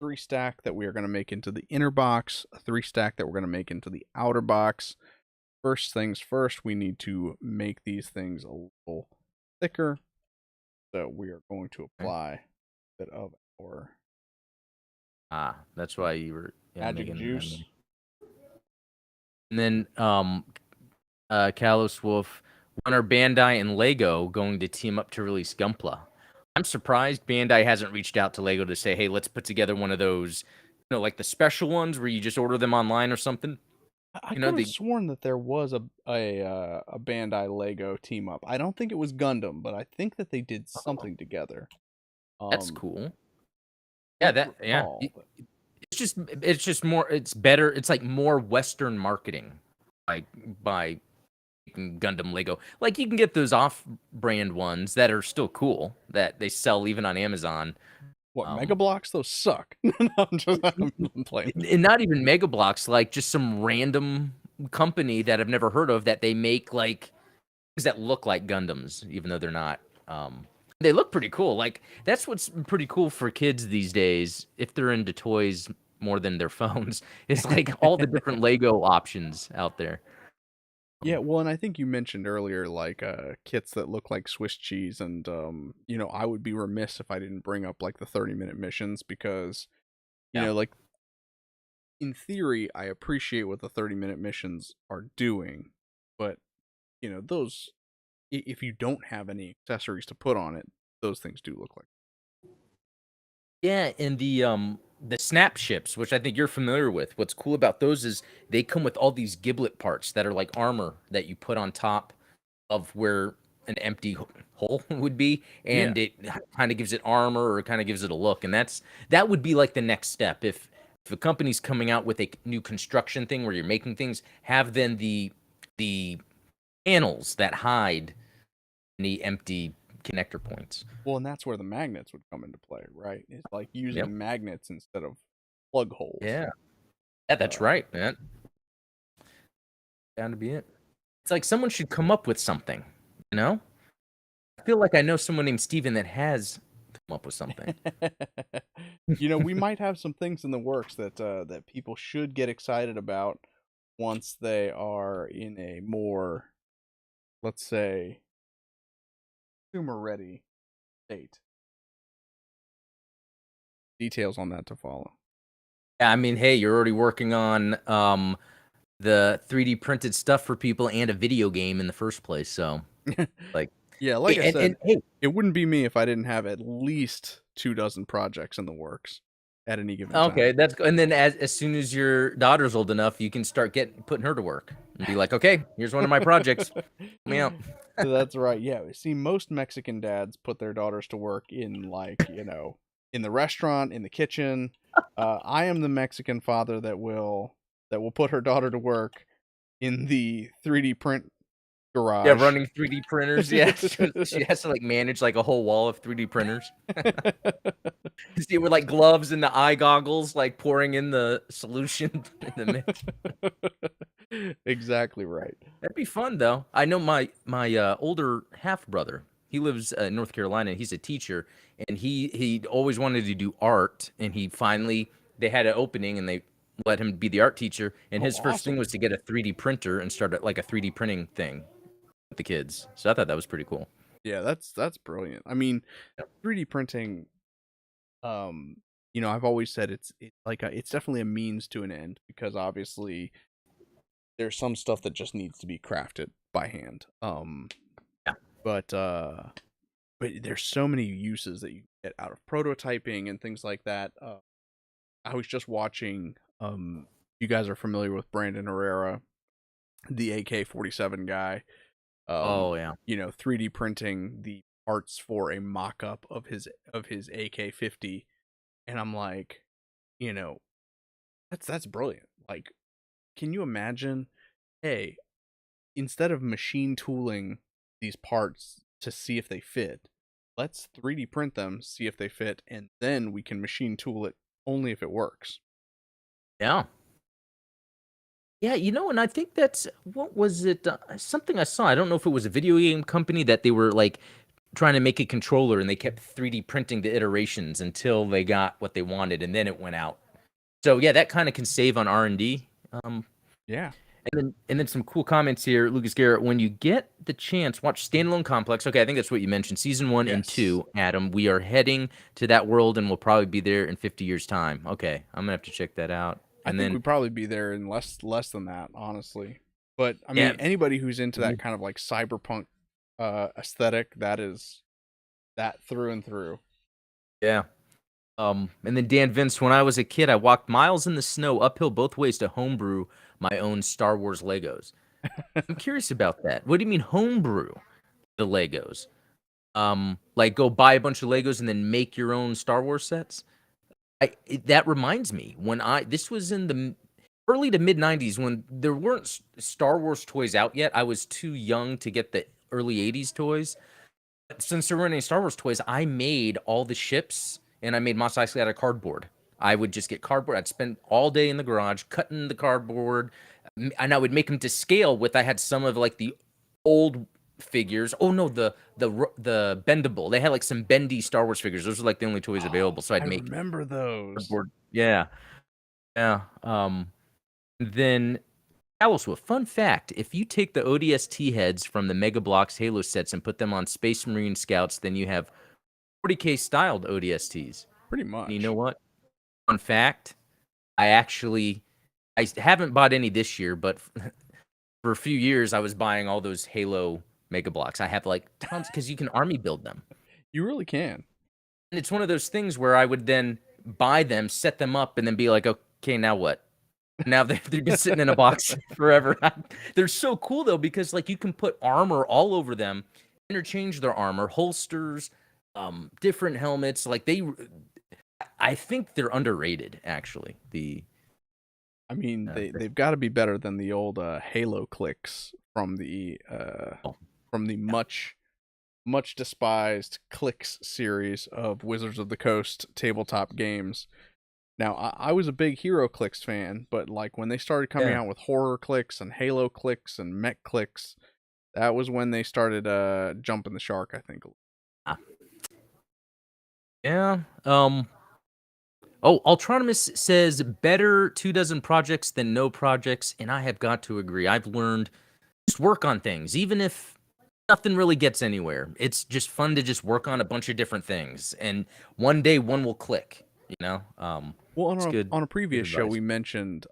3 stack that we are going to make into the inner box, a 3 stack that we're going to make into the outer box. First things first, we need to make these things a little thicker. So we are going to Okay. apply a bit of our That's why you were magic making. juice. And then Kalos Wolf, when are Bandai and Lego going to team up to release Gunpla? I'm surprised Bandai hasn't reached out to Lego to say, hey, let's put together one of those, like the special ones where you just order them online or something. I You know, could have they sworn that there was a Bandai Lego team up. I don't think it was Gundam, but I think that they did oh, something together. that's Um, cool. Yeah, don't that yeah. recall. But It's just more it's better. It's like more Western marketing, like by Gundam Lego. Like you can get those off-brand ones that are still cool that they sell even on Amazon. what Mega Um, Blocks? Those suck. No, I'm playing. and not even Mega Blocks, like just some random company that I've never heard of that they make like things that look like Gundams, even though they're not. They look pretty cool. Like that's what's pretty cool for kids these days, if they're into toys more than their phones. It's like all the different Lego options out there. Yeah, well, and I think you mentioned earlier like kits that look like Swiss cheese, and I would be remiss if I didn't bring up like the 30-minute missions because Yeah. like in theory I appreciate what the 30-minute missions are doing, but those if you don't have any accessories to put on it, those things do look like. Yeah, and the snap ships, which I think you're familiar with. What's cool about those is they come with all these giblet parts that are like armor that you put on top of where an empty hole would be, Yeah. and it kind of gives it armor or kind of gives it a look. And that would be like the next step. If a company's coming out with a new construction thing where you're making things, have then the panels that hide any empty connector points. Well, and that's where the magnets would come into play, right? It's like Yep. using magnets instead of plug holes. Yeah. Yeah, that's Uh, right, man. Bound to be it. It's like someone should come up with something, you know? I feel like I know someone named Steven that has come up with something. we might have some things in the works that people should get excited about once they are in a more, let's say, consumer ready state. Details on that to follow. Yeah, I mean, hey, you're already working on the 3D printed stuff for people and a video game in the first place. So, like, Yeah, like hey, I and said, hey, it wouldn't be me if I didn't have at least 2 dozen projects in the works at any given okay, time. and then as soon as your daughter's old enough, you can start putting her to work and be like, okay, here's one of my projects. Help me out. That's right. Yeah. See, most Mexican dads put their daughters to work in in the restaurant, in the kitchen. I am the Mexican father that will put her daughter to work in the 3D print Yeah, garage. running 3D printers. Yeah, she has to like manage like a whole wall of 3D printers. You see, with like gloves and the eye goggles, like pouring in the solution in the mix. Exactly right. That'd be fun though. I know my older half brother. He lives in North Carolina. He's a teacher, and he always wanted to do art. And he finally they had an opening, and they let him be the art teacher. And Oh, his first thing awesome. was to get a 3D printer and start like a 3D printing thing with the kids. So I thought that was pretty cool. Yeah, that's brilliant. I mean, 3D printing, I've always said it's definitely a means to an end because obviously there's some stuff that just needs to be crafted by hand. Yeah. But there's so many uses that you get out of prototyping and things like that. I was just watching. You guys are familiar with Brandon Herrera, the AK-47 guy. Oh yeah. 3D printing the parts for a mock-up of his AK-50, and I'm like, you know, that's brilliant. Like, can you imagine? Hey, instead of machine tooling these parts to see if they fit, let's 3D print them, see if they fit, and then we can machine tool it only if it works. Yeah. Yeah, and I think that's what was it? Something I saw. I don't know if it was a video game company that they were like trying to make a controller and they kept 3D printing the iterations until they got what they wanted and then it went out. So yeah, that kind of can save on R&D. Yeah. And then some cool comments here, Lucas Garrett. When you get the chance, watch Standalone Complex. Okay, I think that's what you mentioned. Season 1 and 2, Yes. Adam. We are heading to that world and we'll probably be there in 50 years' time. Okay, I'm gonna have to check that out. I And think then we'd probably be there in less than that, honestly. But I mean, Yeah. anybody who's into that Mhm. kind of like cyberpunk aesthetic, that is that through and through. Yeah. And then Dan Vince, when I was a kid, I walked miles in the snow uphill both ways to homebrew my own Star Wars Legos. I'm curious about that. What do you mean homebrew the Legos? Like go buy a bunch of Legos and then make your own Star Wars sets? That reminds me when this was in the early to mid 90s when there weren't Star Wars toys out yet. I was too young to get the early 80s toys. Since there weren't any Star Wars toys, I made all the ships and I made Mos Eisley out of cardboard. I would just get cardboard. I'd spend all day in the garage cutting the cardboard, and I would make them to scale with. I had some of like the old figures. Oh no, the bendable. They had like some bendy Star Wars figures. Those were like the only toys Oh, available. So I'd I make remember those. cardboard. Yeah, yeah. Then also, a fun fact, if you take the ODST heads from the Mega Bloks Halo sets and put them on Space Marine Scouts, then you have 40K styled ODSTs. Pretty And you know much. what? Fun fact, I haven't bought any this year, but for a few years I was buying all those Halo Mega Bloks. I have like tons because you can army build them. You really can. And it's one of those things where I would then buy them, set them up, and then be like, okay, now what? Now they've been sitting in a box forever. They're so cool though because like you can put armor all over them, interchange their armor, holsters, different helmets. Like I think they're underrated actually. I mean, Uh, they've got to be better than the old Halo clicks oh, from the much despised Clicks series of Wizards of the Coast tabletop games. Now, I was a big Hero Clicks fan, but like when they started coming yeah. out with Horror Clicks and Halo Clicks and Mech Clicks, that was when they started jumping the shark, I think. Ah, yeah. Oh, Ultronimus says better 24 projects than no projects, and I have got to agree. I've learned just work on things, even if nothing really gets anywhere. It's just fun to just work on a bunch of different things, and one day one will click. You know, Well, it's good, on a good previous show, advice. we mentioned,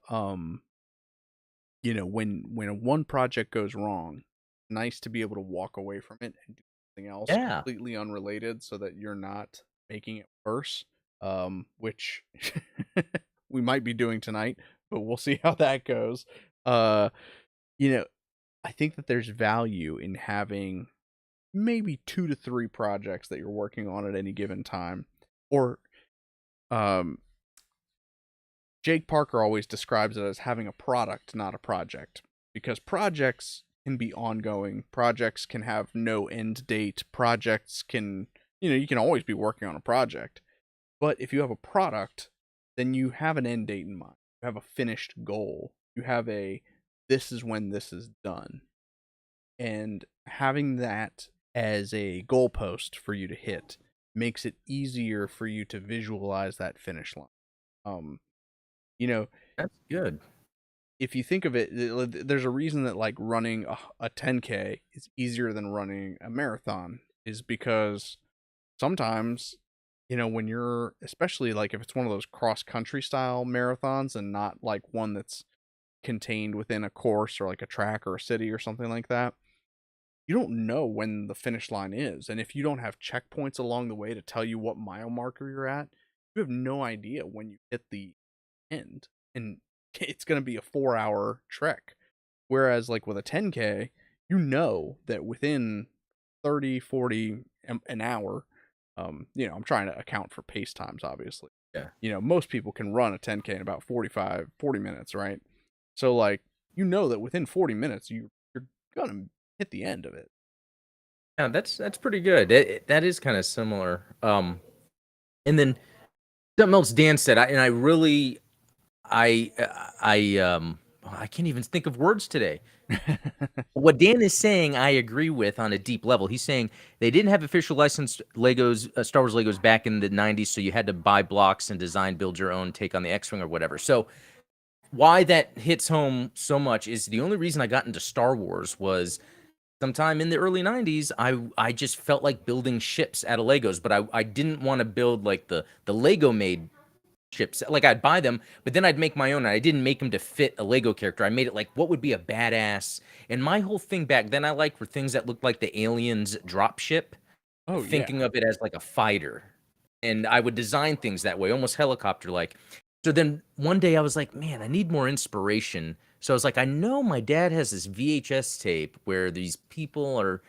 when one project goes wrong, nice to be able to walk away from it and do something else Yeah, completely unrelated, so that you're not making it worse. Which we might be doing tonight, but we'll see how that goes. Uh, you know, I think that there's value in having maybe 2 to 3 projects that you're working on at any given time, or um Jake Parker always describes it as having a product, not a project, because projects can be ongoing. Projects can have no end date. Projects can, you can always be working on a project. But if you have a product, then you have an end date in mind. You have a finished goal. You have this is when this is done. And having that as a goalpost for you to hit makes it easier for you to visualize that finish line. Um, you know, that's good. if you think of it, there's a reason that like running a 10K is easier than running a marathon, is because sometimes, when you're, especially like if it's one of those cross country style marathons and not like one that's contained within a course or like a track or a city or something like that, you don't know when the finish line is. And if you don't have checkpoints along the way to tell you what mile marker you're at, you have no idea when you hit the end. And it's going to be a 4-hour trek. Whereas, like with a 10K, you know that within 30, 40, an hour, I'm trying to account for pace times, obviously. Yeah. Most people can run a 10K in about 40 minutes, right? So, like, that within 40 minutes, you're going to hit the end of it. Yeah, that's pretty good. That is kind of similar. And then something else Dan said, and I really, I can't even think of words today. What Dan is saying, I agree with on a deep level. He's saying they didn't have official licensed Legos, Star Wars Legos back in the 90s, so you had to buy blocks and design, build your own take on the X-Wing or whatever. So why that hits home so much is the only reason I got into Star Wars was sometime in the early 90s, I just felt like building ships out of Legos, but I didn't want to build like the Lego made ships. Like I'd buy them, but then I'd make my own. And I didn't make them to fit a Lego character. I made it like what would be a badass. And my whole thing back then I liked were things that looked like the aliens drop ship, Oh yeah. thinking of it as like a fighter. And I would design things that way, almost helicopter like. So then one day I was like, man, I need more inspiration. So I was like, I know my dad has this VHS tape where these people are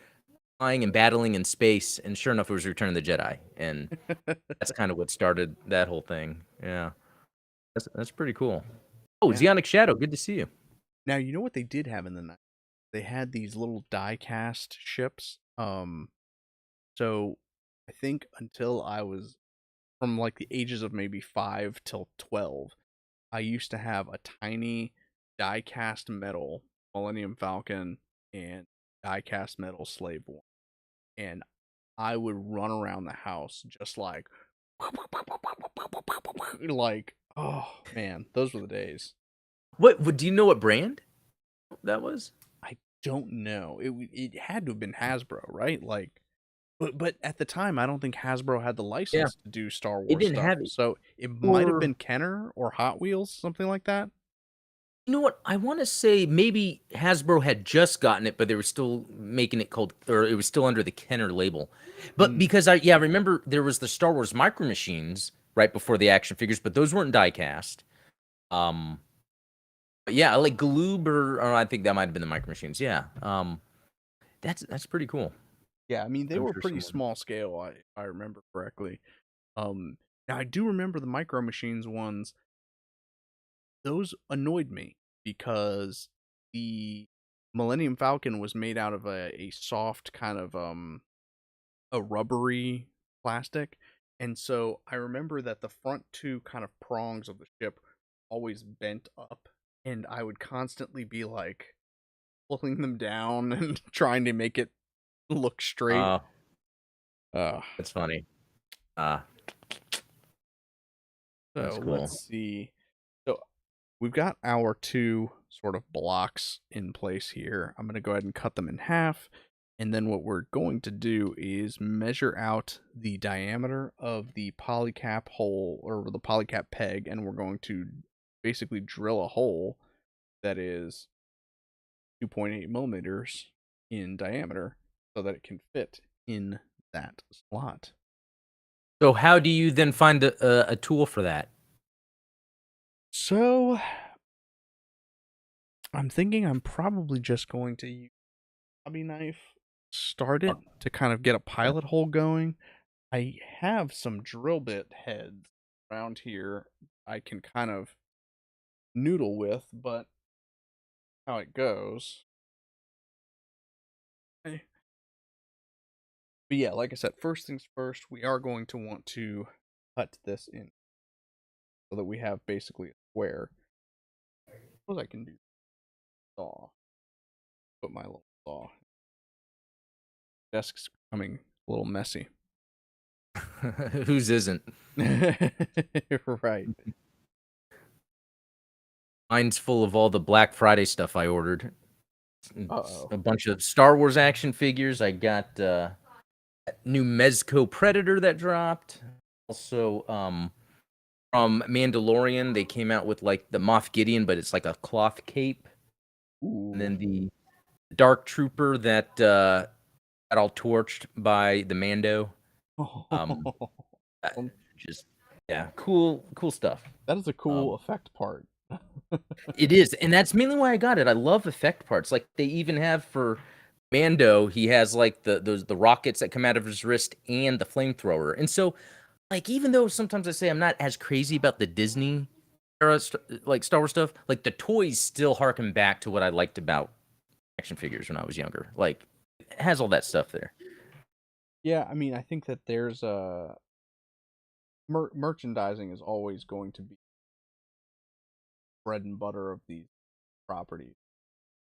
flying and battling in space, and sure enough, it was Return of the Jedi, and that's kind of what started that whole thing. Yeah, that's pretty cool. Oh, Yeah. Zeonic Shadow, good to see you. Now you know what they did have in the night? They had these little die cast ships. So I think until I was from like the ages of maybe 5 till 12, I used to have a tiny die cast metal Millennium Falcon and die cast metal Slave One. And I would run around the house just like like oh man, those were the days. What do you know what brand that was? I don't know. It had to have been Hasbro, right? Like but at the time I don't think Hasbro had the Yeah, license to do Star it Wars didn't stuff. have it. So it might have Or been Kenner or Hot Wheels, something like that. you know what? I want to say maybe Hasbro had just gotten it, but they were still making it called, or it was still under the Kenner label. But Mm. because I remember there was the Star Wars Micro Machines right before the action figures, but those weren't die cast. Um, but yeah, like Galoob or I think that might have been the Micro Machines. Yeah. That's pretty cool. Yeah, I mean they I'm were sure pretty someone. small scale, if I remember correctly. Um, Now I do remember the Micro Machines ones. Those annoyed me because the Millennium Falcon was made out of a soft kind of a rubbery plastic. And so I remember that the front two kind of prongs of the ship always bent up, and I would constantly be like pulling them down and trying to make it look straight. Uh, Uh, that's funny. Uh, that's so let's cool. see. So we've got our two sort of blocks in place here. I'm going to go ahead and cut them in half. And then what we're going to do is measure out the diameter of the polycap hole or the polycap peg. And we're going to basically drill a hole that is 2.8 millimeters in diameter so that it can fit in that slot. So how do you then find a tool for that? So I'm thinking I'm probably just going to use a hobby knife, start Uh, it to kind of get a pilot hole going. I have some drill bit heads around here I can kind of noodle with, but how it goes. Eh. But yeah, like I said, first things first, we are going to want to cut this in so that we have basically a square. I suppose I can do saw. Put my little saw. Desk's becoming a little messy. Whose isn't? Right. Mine's full of all the Black Friday stuff I ordered. Uh-oh. A bunch of Star Wars action figures. I got new Mezco Predator that dropped. Also, from Mandalorian, they came out with like the Moff Gideon, but it's like a cloth cape. And Ooh. then the Dark Trooper that got all torched by the Mando. Um, uh, Um, just yeah, cool stuff. that is a cool Um, effect part. It is, and that's mainly why I got it. I love effect parts. Like they even have for Mando, he has like the rockets that come out of his wrist and the flamethrower. And so, like, even though sometimes I say I'm not as crazy about the Disney era, like Star Wars stuff, like the toys still harken back to what I liked about action figures when I was younger. Like, it has all that stuff there. Yeah, I mean, I think that there's a merchandising is always going to be bread and butter of these properties.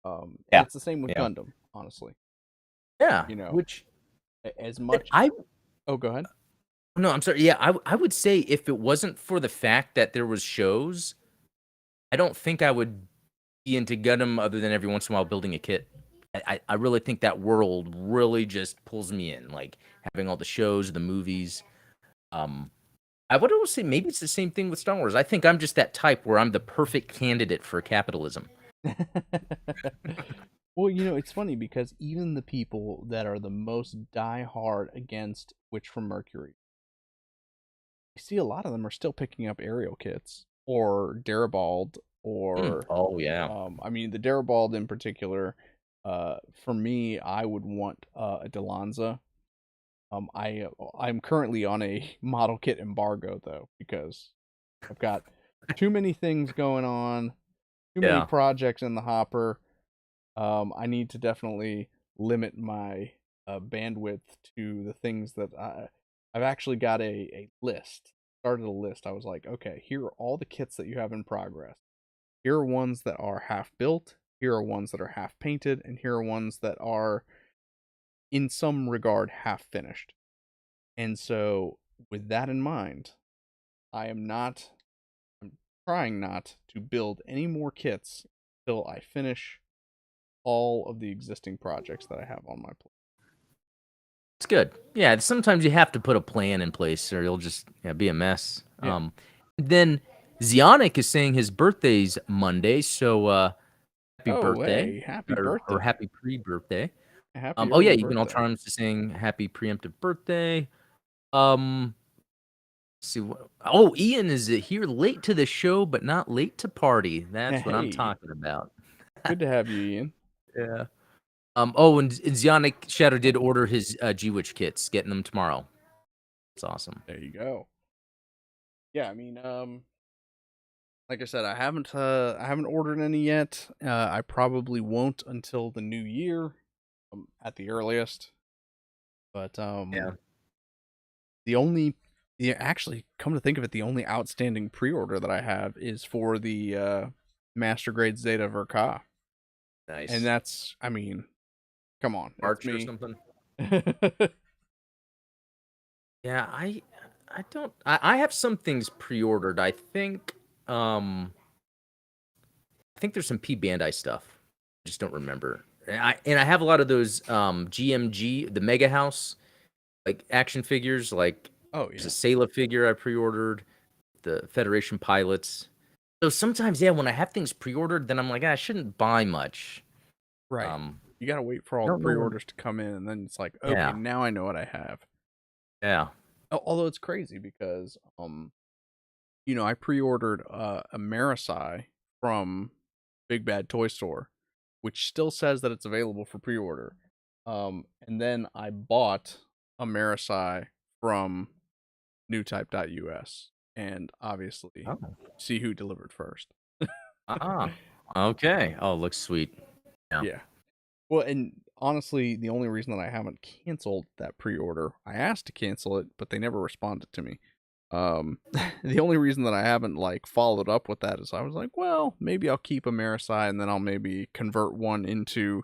And Yeah, it's the same with yeah, Gundam, honestly. yeah. You know, Which as much. I Oh, go ahead. no, I'm sorry. Yeah, I would say if it wasn't for the fact that there was shows, I don't think I would be into Gundam other than every once in a while building a kit. I really think that world really just pulls me in, like having all the shows, the movies. Um, I would almost say maybe it's the same thing with Star Wars. I think I'm just that type where I'm the perfect candidate for capitalism. Well, you know, it's funny because even the people that are the most die-hard against Witch from Mercury, you see a lot of them are still picking up aerial kits or Darabald or Oh yeah. I mean the Darabald in particular. For me, I would want a Delanza. I'm currently on a model kit embargo though because I've got too many things going on, too many Yeah. projects in the hopper. I need to definitely limit my bandwidth to the things that I've actually got a list. Started a list. I was like, okay, here are all the kits that you have in progress. Here are ones that are half built. Here are ones that are half painted, and here are ones that are, in some regard, half finished. And so, with that in mind, I am not. I'm trying not to build any more kits until I finish all of the existing projects that I have on my plate. It's good. Yeah, sometimes you have to put a plan in place or you'll just be a mess. Yeah. Then Zionic is saying his birthday's Monday, so happy Oh, birthday hey, happy or birthday. happy pre-birthday. Happy Oh yeah, early even birthday. Ultron's is saying happy preemptive birthday. Um, let's see what. Oh, Ian is here late to the show, but not late to party. That's what I'm Hey, talking about. good to have you, Ian. Yeah. Oh, and Zionic Shadow did order his G-Witch kits, getting them tomorrow. That's awesome. There you go. Yeah, I mean, like I said, I haven't ordered any yet. I probably won't until the new year, at the earliest. But Yeah. the only, yeah, actually, come to think of it, the only outstanding pre-order that I have is for the Master Grade Zeta Verka, and Nice. that's, I mean, come on, it's March or me. something. Yeah, I don't I have some things pre-ordered. Um I think there's some P Bandai stuff. I just don't remember. And I have a lot of those GMG, the Mega House like action figures, like Oh there's a yeah, Sayla figure I pre-ordered, the Federation pilots. So sometimes yeah, when I have things pre-ordered, then I'm like, I shouldn't buy much. right. Um You gotta wait for all I the don't know when. pre-orders to come in, and then it's like, okay, Yeah. now I know what I have. Yeah. Although it's crazy because, you know, I pre-ordered a Marisai from Big Bad Toy Store, which still says that it's available for pre-order. And then I bought a Marisai from newtype.us, and obviously, Oh. see who delivered first. Ah. Okay. Oh, looks sweet. Yeah. Yeah. Well, and honestly, the only reason that I haven't canceled that pre-order, I asked to cancel it, but they never responded to me. The only reason that I haven't like followed up with that is I was like, well, maybe I'll keep a Marisai and then I'll maybe convert one into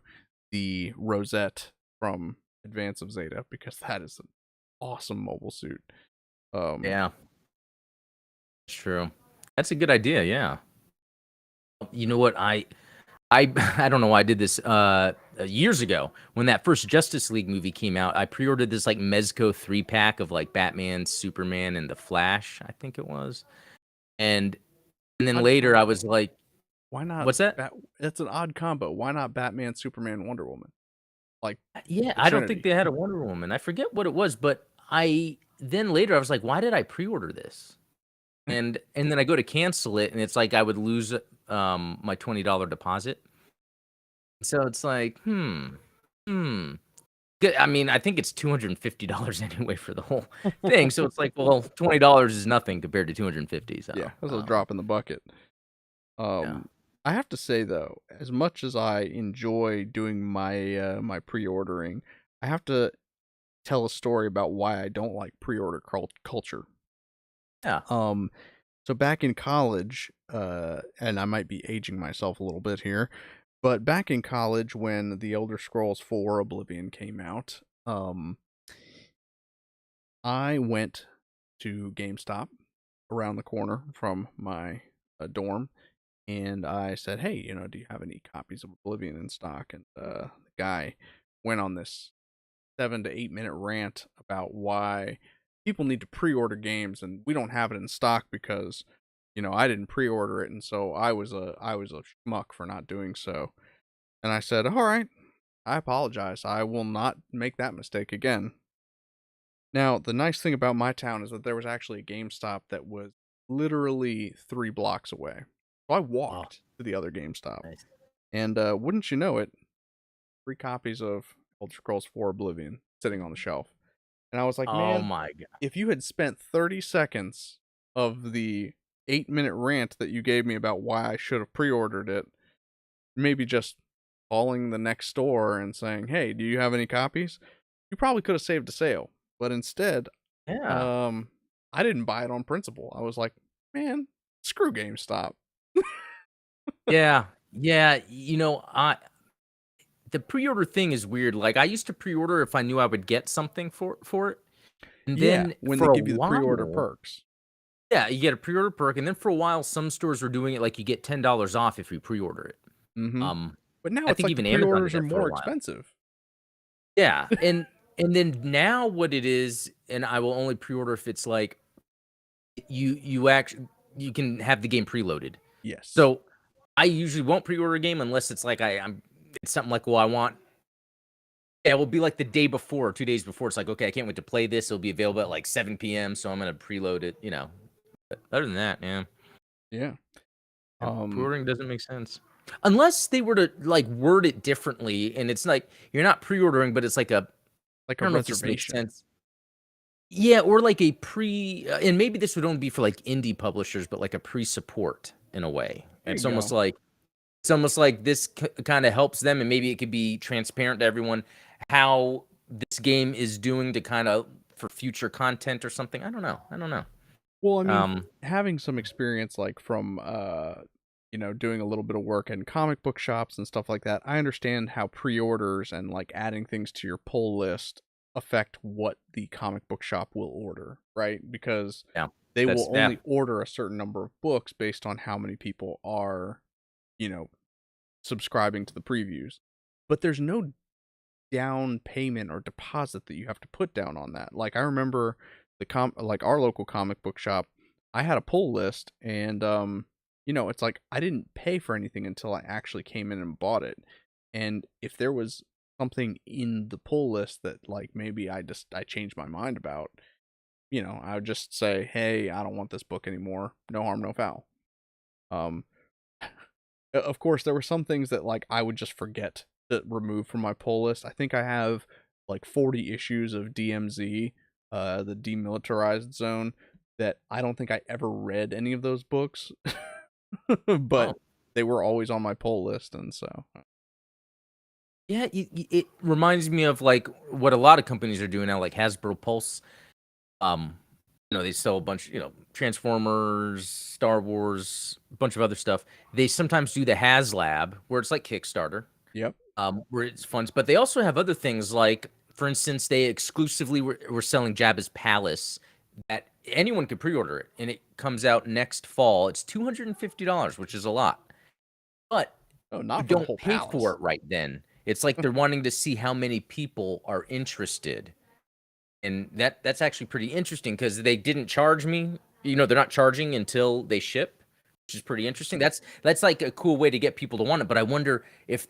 the Rosette from Advance of Zeta because that is an awesome mobile suit. Um, Yeah. It's true. That's a good idea, yeah. You know what? I I don't know why I did this years ago when that first Justice League movie came out. I pre-ordered this like Mezco 3-pack of like Batman, Superman, and the Flash, I think it was. And then later I was like, why not what's that? That's an odd combo. Why not Batman, Superman, Wonder Woman? Like Yeah, the I don't think Trinity. they had a Wonder Woman. I forget what it was, but I then later I was like, why did I pre-order this? And then I go to cancel it and it's like I would lose my $20 deposit. So it's like, hmm. I mean, I think it's $250 anyway for the whole thing. So it's like, well, $20 is nothing compared to 250. Yeah, So, that's a drop in the bucket. yeah, I have to say though, as much as I enjoy doing my my pre-ordering, I have to tell a story about why I don't like pre-order culture. yeah. Um, so back in college, and I might be aging myself a little bit here, but back in college when The Elder Scrolls 4 Oblivion came out, I went to GameStop around the corner from my dorm, and I said, "Hey, you know, do you have any copies of Oblivion in stock?" And the guy went on this 7 to 8 minute rant about why people need to pre-order games and we don't have it in stock because, I didn't pre-order it, and so I was a schmuck for not doing so. And I said, "All right, I apologize. I will not make that mistake again." Now, the nice thing about my town is that there was actually a GameStop that was literally 3 blocks away. So I Oh, walked to the other GameStop, nice. and, wouldn't you know it, 3 copies of Elder Scrolls 4: Oblivion sitting on the shelf. And I was like, Oh "Man, my god. if you had spent 30 seconds of the 8-minute rant that you gave me about why I should have pre-ordered it, maybe just calling the next store and saying, 'Hey, do you have any copies?' You probably could have saved a sale." But instead, Yeah. um, I didn't buy it on principle. I was like, "Man, screw GameStop." Yeah. Yeah. The pre-order thing is weird. Like I used to pre-order if I knew I would get something for it. And Yeah, then when they for a give you the pre-order while, perks. yeah, you get a pre-order perk. And then for a while, some stores were doing it like you get $10 off if you pre-order it. Mhm. Um, But now I it's think like the even Amazon did pre-orders are that for a more while. expensive. Yeah. And then now what it is, and I will only pre-order if it's like you actually you can have the game preloaded. Yes. So I usually won't pre-order a game unless it's like I'm it's something like, well, I want yeah, it will be like the day before, 2 days before. It's like, okay, I can't wait to play this. It'll be available at like 7 p.m. So I'm gonna preload it. But other than that, yeah. Yeah. Yeah, Um, pre-ordering doesn't make sense. Unless they were to like word it differently, and it's like you're not pre-ordering, but it's like a like I a don't know if this makes reservation. sense. Yeah, or like a and maybe this would only be for like indie publishers, but like a pre-support in a way. There It's you almost go. like this kind of helps them, and maybe it could be transparent to everyone how this game is doing to kind of for future content or something. I don't know. I don't know. Well, I mean, Um, having some experience like from doing a little bit of work in comic book shops and stuff like that, I understand how pre-orders and like adding things to your pull list affect what the comic book shop will order, right? Because yeah, they will that's yeah, only order a certain number of books based on how many people are, you know, subscribing to the previews. But there's no down payment or deposit that you have to put down on that. Like I remember like our local comic book shop, I had a pull list and it's like I didn't pay for anything until I actually came in and bought it. And if there was something in the pull list that like maybe I changed my mind about, I would just say, "Hey, I don't want this book anymore. No harm, no foul." Um of course, there were some things that, like, I would just forget to remove from my pull list. I think I have, like, 40 issues of DMZ, the Demilitarized Zone, that I don't think I ever read any of those books, but oh they were always on my pull list, and so yeah. It reminds me of like what a lot of companies are doing now, like Hasbro Pulse. Um, they sell a bunch, Transformers, Star Wars, a bunch of other stuff. They sometimes do the HasLab, where it's like Kickstarter, Yep. where it's funds. But they also have other things like, for instance, they exclusively were selling Jabba's Palace that anyone could pre-order it, and it comes out next fall. It's $250, which is a lot, but Oh, you not for the don't whole pay for palace. it right then. It's like they're wanting to see how many people are interested, and that's actually pretty interesting because they didn't charge me. They're not charging until they ship, which is pretty interesting. That's like a cool way to get people to want it. But I wonder if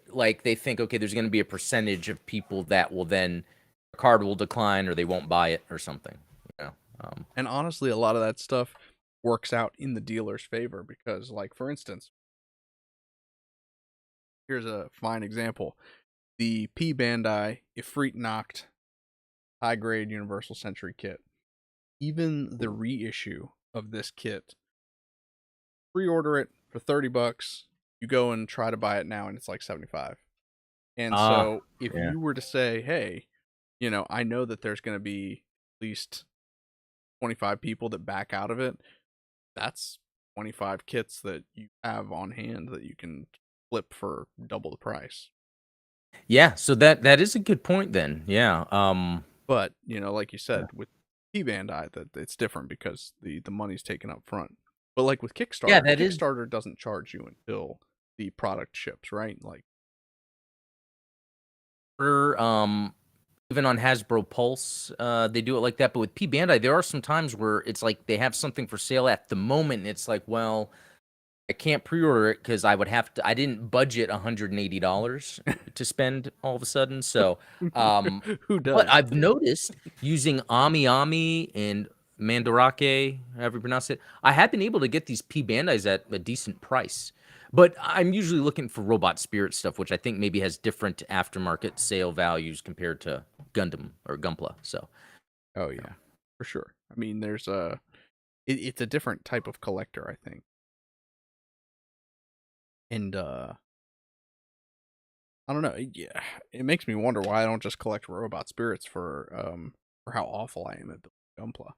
like they think, okay, there's going to be a percentage of people that will then a card will decline or they won't buy it or something. You know, um, And honestly, a lot of that stuff works out in the dealer's favor because, like, for instance, here's a fine example. The P Bandai Ifrit Noct high grade Universal Century kit. Even the reissue of this kit, pre-order it for $30. You go and try to buy it now and it's like 75. And ah, so if yeah. you were to say, "Hey, I know that there's going to be at least 25 people that back out of it." That's 25 kits that you have on hand that you can flip for double the price. Yeah, so that is a good point then. Yeah. But, like you said, with P Bandai, that it's different because the money's taken up front. But like with Yeah, Kickstarter, that is Kickstarter doesn't charge you until the product ships, right? Like, order. Even on Hasbro Pulse, they do it like that. But with P Bandai, there are some times where it's like they have something for sale at the moment, and it's like, well, I can't pre-order it because I would have to. I didn't budget $180 to spend all of a sudden. So, um, Who but does? I've noticed using Ami Ami and Mandarake, however you pronounce it, I have been able to get these P Bandais at a decent price. But I'm usually looking for Robot Spirit stuff, which I think maybe has different aftermarket sale values compared to Gundam or Gunpla. So, Oh you know. yeah, for sure. I mean, there's a it's a different type of collector, I think. And I don't know. Yeah, it makes me wonder why I don't just collect robot spirits for how awful I am at building Gunpla.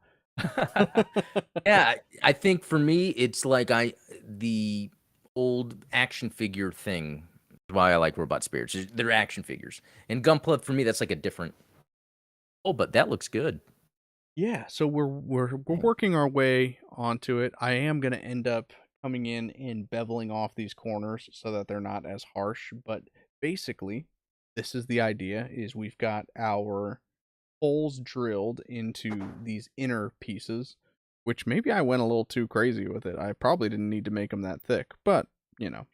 Yeah, I think for me, it's like the old action figure thing is why I like Robot Spirits. They're action figures. And Gunpla for me, that's like a different. Oh, but that looks good. Yeah, so we're Dang. working our way onto it. I am gonna end up coming in and beveling off these corners so that they're not as harsh. But basically, this is the idea: is we've got our holes drilled into these inner pieces, which maybe I went a little too crazy with it. I probably didn't need to make them that thick, but you know.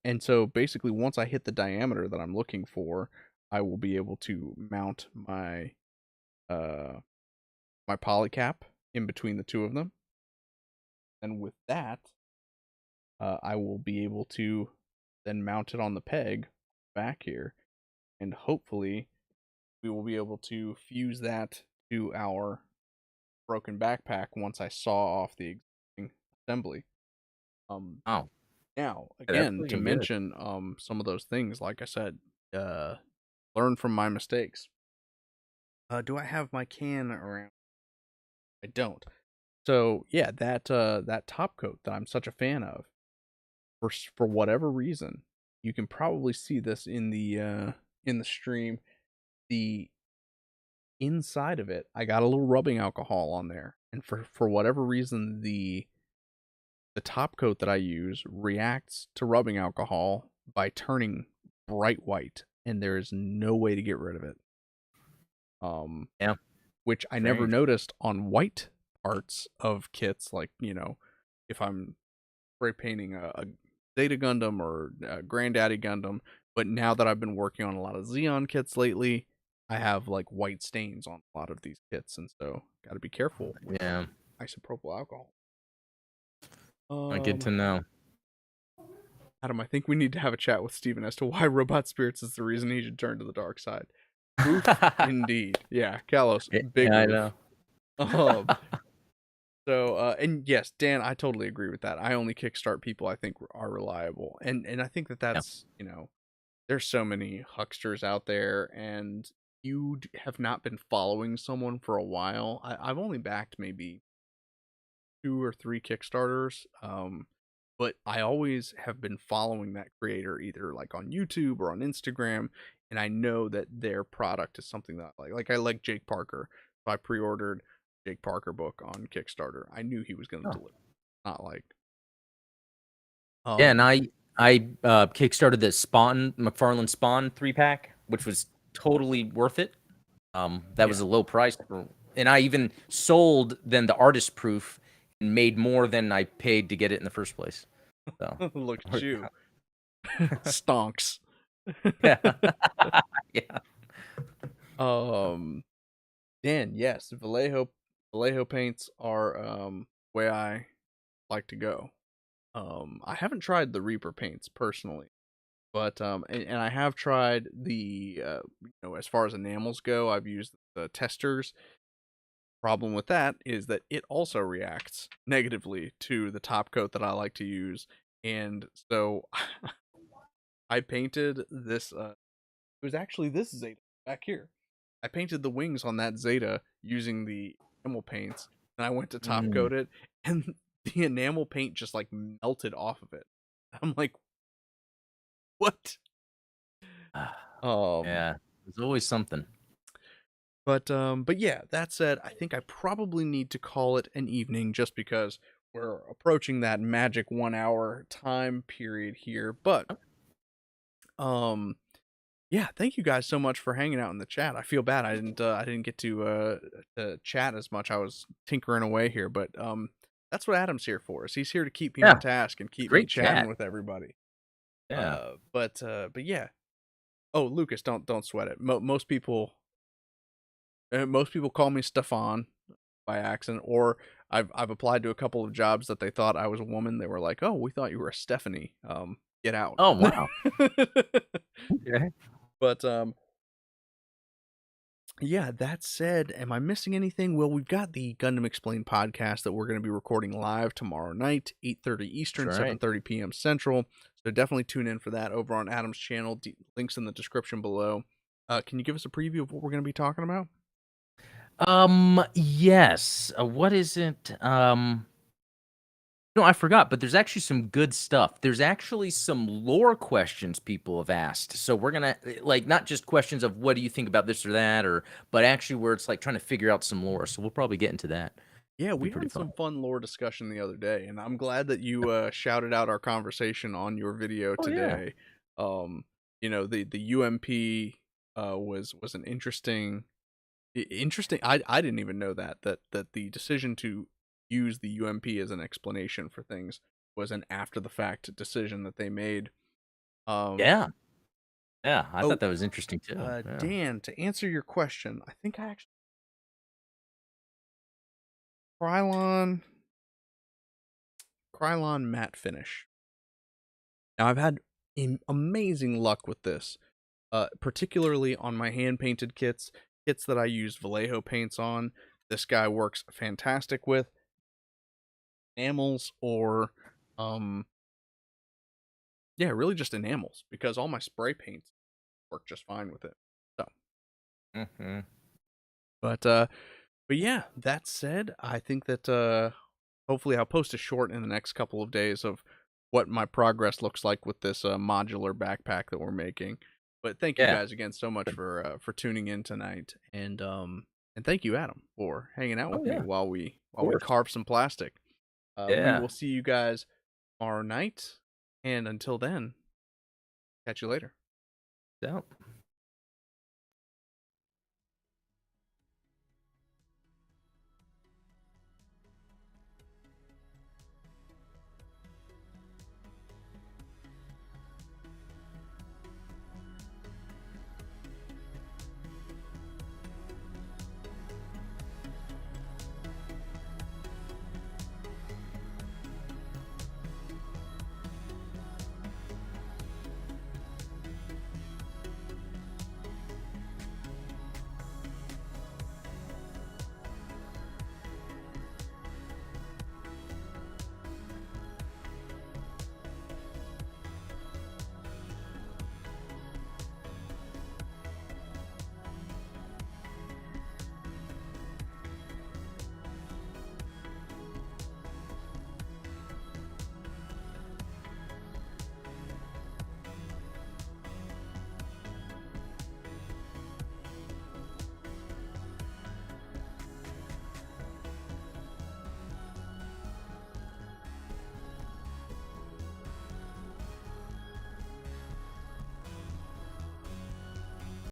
And so basically, once I hit the diameter that I'm looking for, I will be able to mount uh my polycap in between the two of them. And with that, I will be able to then mount it on the peg back here, and hopefully we will be able to fuse that to our broken backpack once I saw off the existing assembly. Um, Oh, Now yeah, that's again to looking good. mention some of those things, like I said, uh, learn from my mistakes. Do I have my can around? I don't. So yeah, that top coat that I'm such a fan of, for whatever reason, you can probably see this in the stream. The inside of it, I got a little rubbing alcohol on there, and for whatever reason, the top coat that I use reacts to rubbing alcohol by turning bright white, and there is no way to get rid of it. Um, Yeah, which I never strange. noticed on white parts of kits, like if I'm spray painting a Zeta Gundam or a Granddaddy Gundam. But now that I've been working on a lot of Xeon kits lately, I have like white stains on a lot of these kits, and so got to be careful with Yeah, isopropyl alcohol. good to know. Adam, I think we need to have a chat with Steven as to why Robot Spirits is the reason he should turn to the dark side. Oof, indeed. Yeah, Kalos, big Yeah, I oof. know. Um, and yes, Dan, I totally agree with that. I only kickstart people I think are reliable, and I think that Yeah. that's there's so many hucksters out there, and you have not been following someone for a while. I've only backed maybe 2 or 3 Kickstarters, but I always have been following that creator either like on YouTube or on Instagram, and I know that their product is something that I like. Like I like Jake Parker, so I pre-ordered Jake Parker book on Kickstarter. I knew he was going to Oh. deliver. Not like Yeah, and um I kickstarted the Spawn McFarlane Spawn 3-pack, which was totally worth it. That was yeah. a low price, and I even sold then the artist proof and made more than I paid to get it in the first place. So Look at worked you. out. Stonks. Yeah, yeah, um Dan, yes, Vallejo paints are way I like to go. I haven't tried the Reaper paints personally, but and I have tried the as far as enamels go, I've used the testers. Problem with that is that it also reacts negatively to the top coat that I like to use, and so I painted this. It was actually this Zeta back here. I painted the wings on that Zeta using the enamel paints, and I went to top mm. coat it, and the enamel paint just like melted off of it. I'm like, what? Um, Yeah. There's always something. but yeah. That said, I think I probably need to call it an evening just because we're approaching that magic 1 hour time period here. But um, Yeah, thank you guys so much for hanging out in the chat. I feel bad I didn't get to chat as much. I was tinkering away here, but that's what Adam's here for. Is he's here to keep me on Yeah, task and it's keep me great chatting chat. with everybody. Yeah. But yeah. Oh, Lucas, don't sweat it. Most people call me Stefan by accident, or I've applied to a couple of jobs that they thought I was a woman. They were like, "Oh, we thought you were a Stephanie. Get out." Oh, wow. Okay. But yeah, that said, am I missing anything? Well, we've got the Gundam Explained podcast that we're going to be recording live tomorrow night, 8:30 That's Eastern, right. 7:30 p.m. Central. So definitely tune in for that over on Adam's channel. Links in the description below. Can you give us a preview of what we're going to be talking about? Yes. What is it? No, I forgot, but there's actually some good stuff. There's actually some lore questions people have asked. So we're gonna like not just questions of what do you think about this or that, or but actually where it's like trying to figure out some lore. So we'll probably get into that. Yeah, Be we pretty had fun. some fun lore discussion the other day, and I'm glad that you shouted out our conversation on your video Oh yeah. today. Um, the UMP was an interesting. I didn't even know that the decision to use the UMP as an explanation for things was an after the fact decision that they made. Um, Yeah. Yeah. I oh, thought that was interesting too. Yeah. Dan, to answer your question, I think I actually Krylon Krylon matte finish. Now I've had amazing luck with this, particularly on my hand painted kits that I use Vallejo paints on. This guy works fantastic with enamels or, um, yeah, really just enamels because all my spray paints work just fine with it. So, Hmm. but but yeah, that said, I think that hopefully I'll post a short in the next couple of days of what my progress looks like with this modular backpack that we're making. But thank you Yeah. guys again so much for tuning in tonight, and thank you Adam for hanging out Oh with me yeah. Of while we course. carve some plastic. We Yeah. will see you guys tomorrow night, and until then, catch you later. Yeah.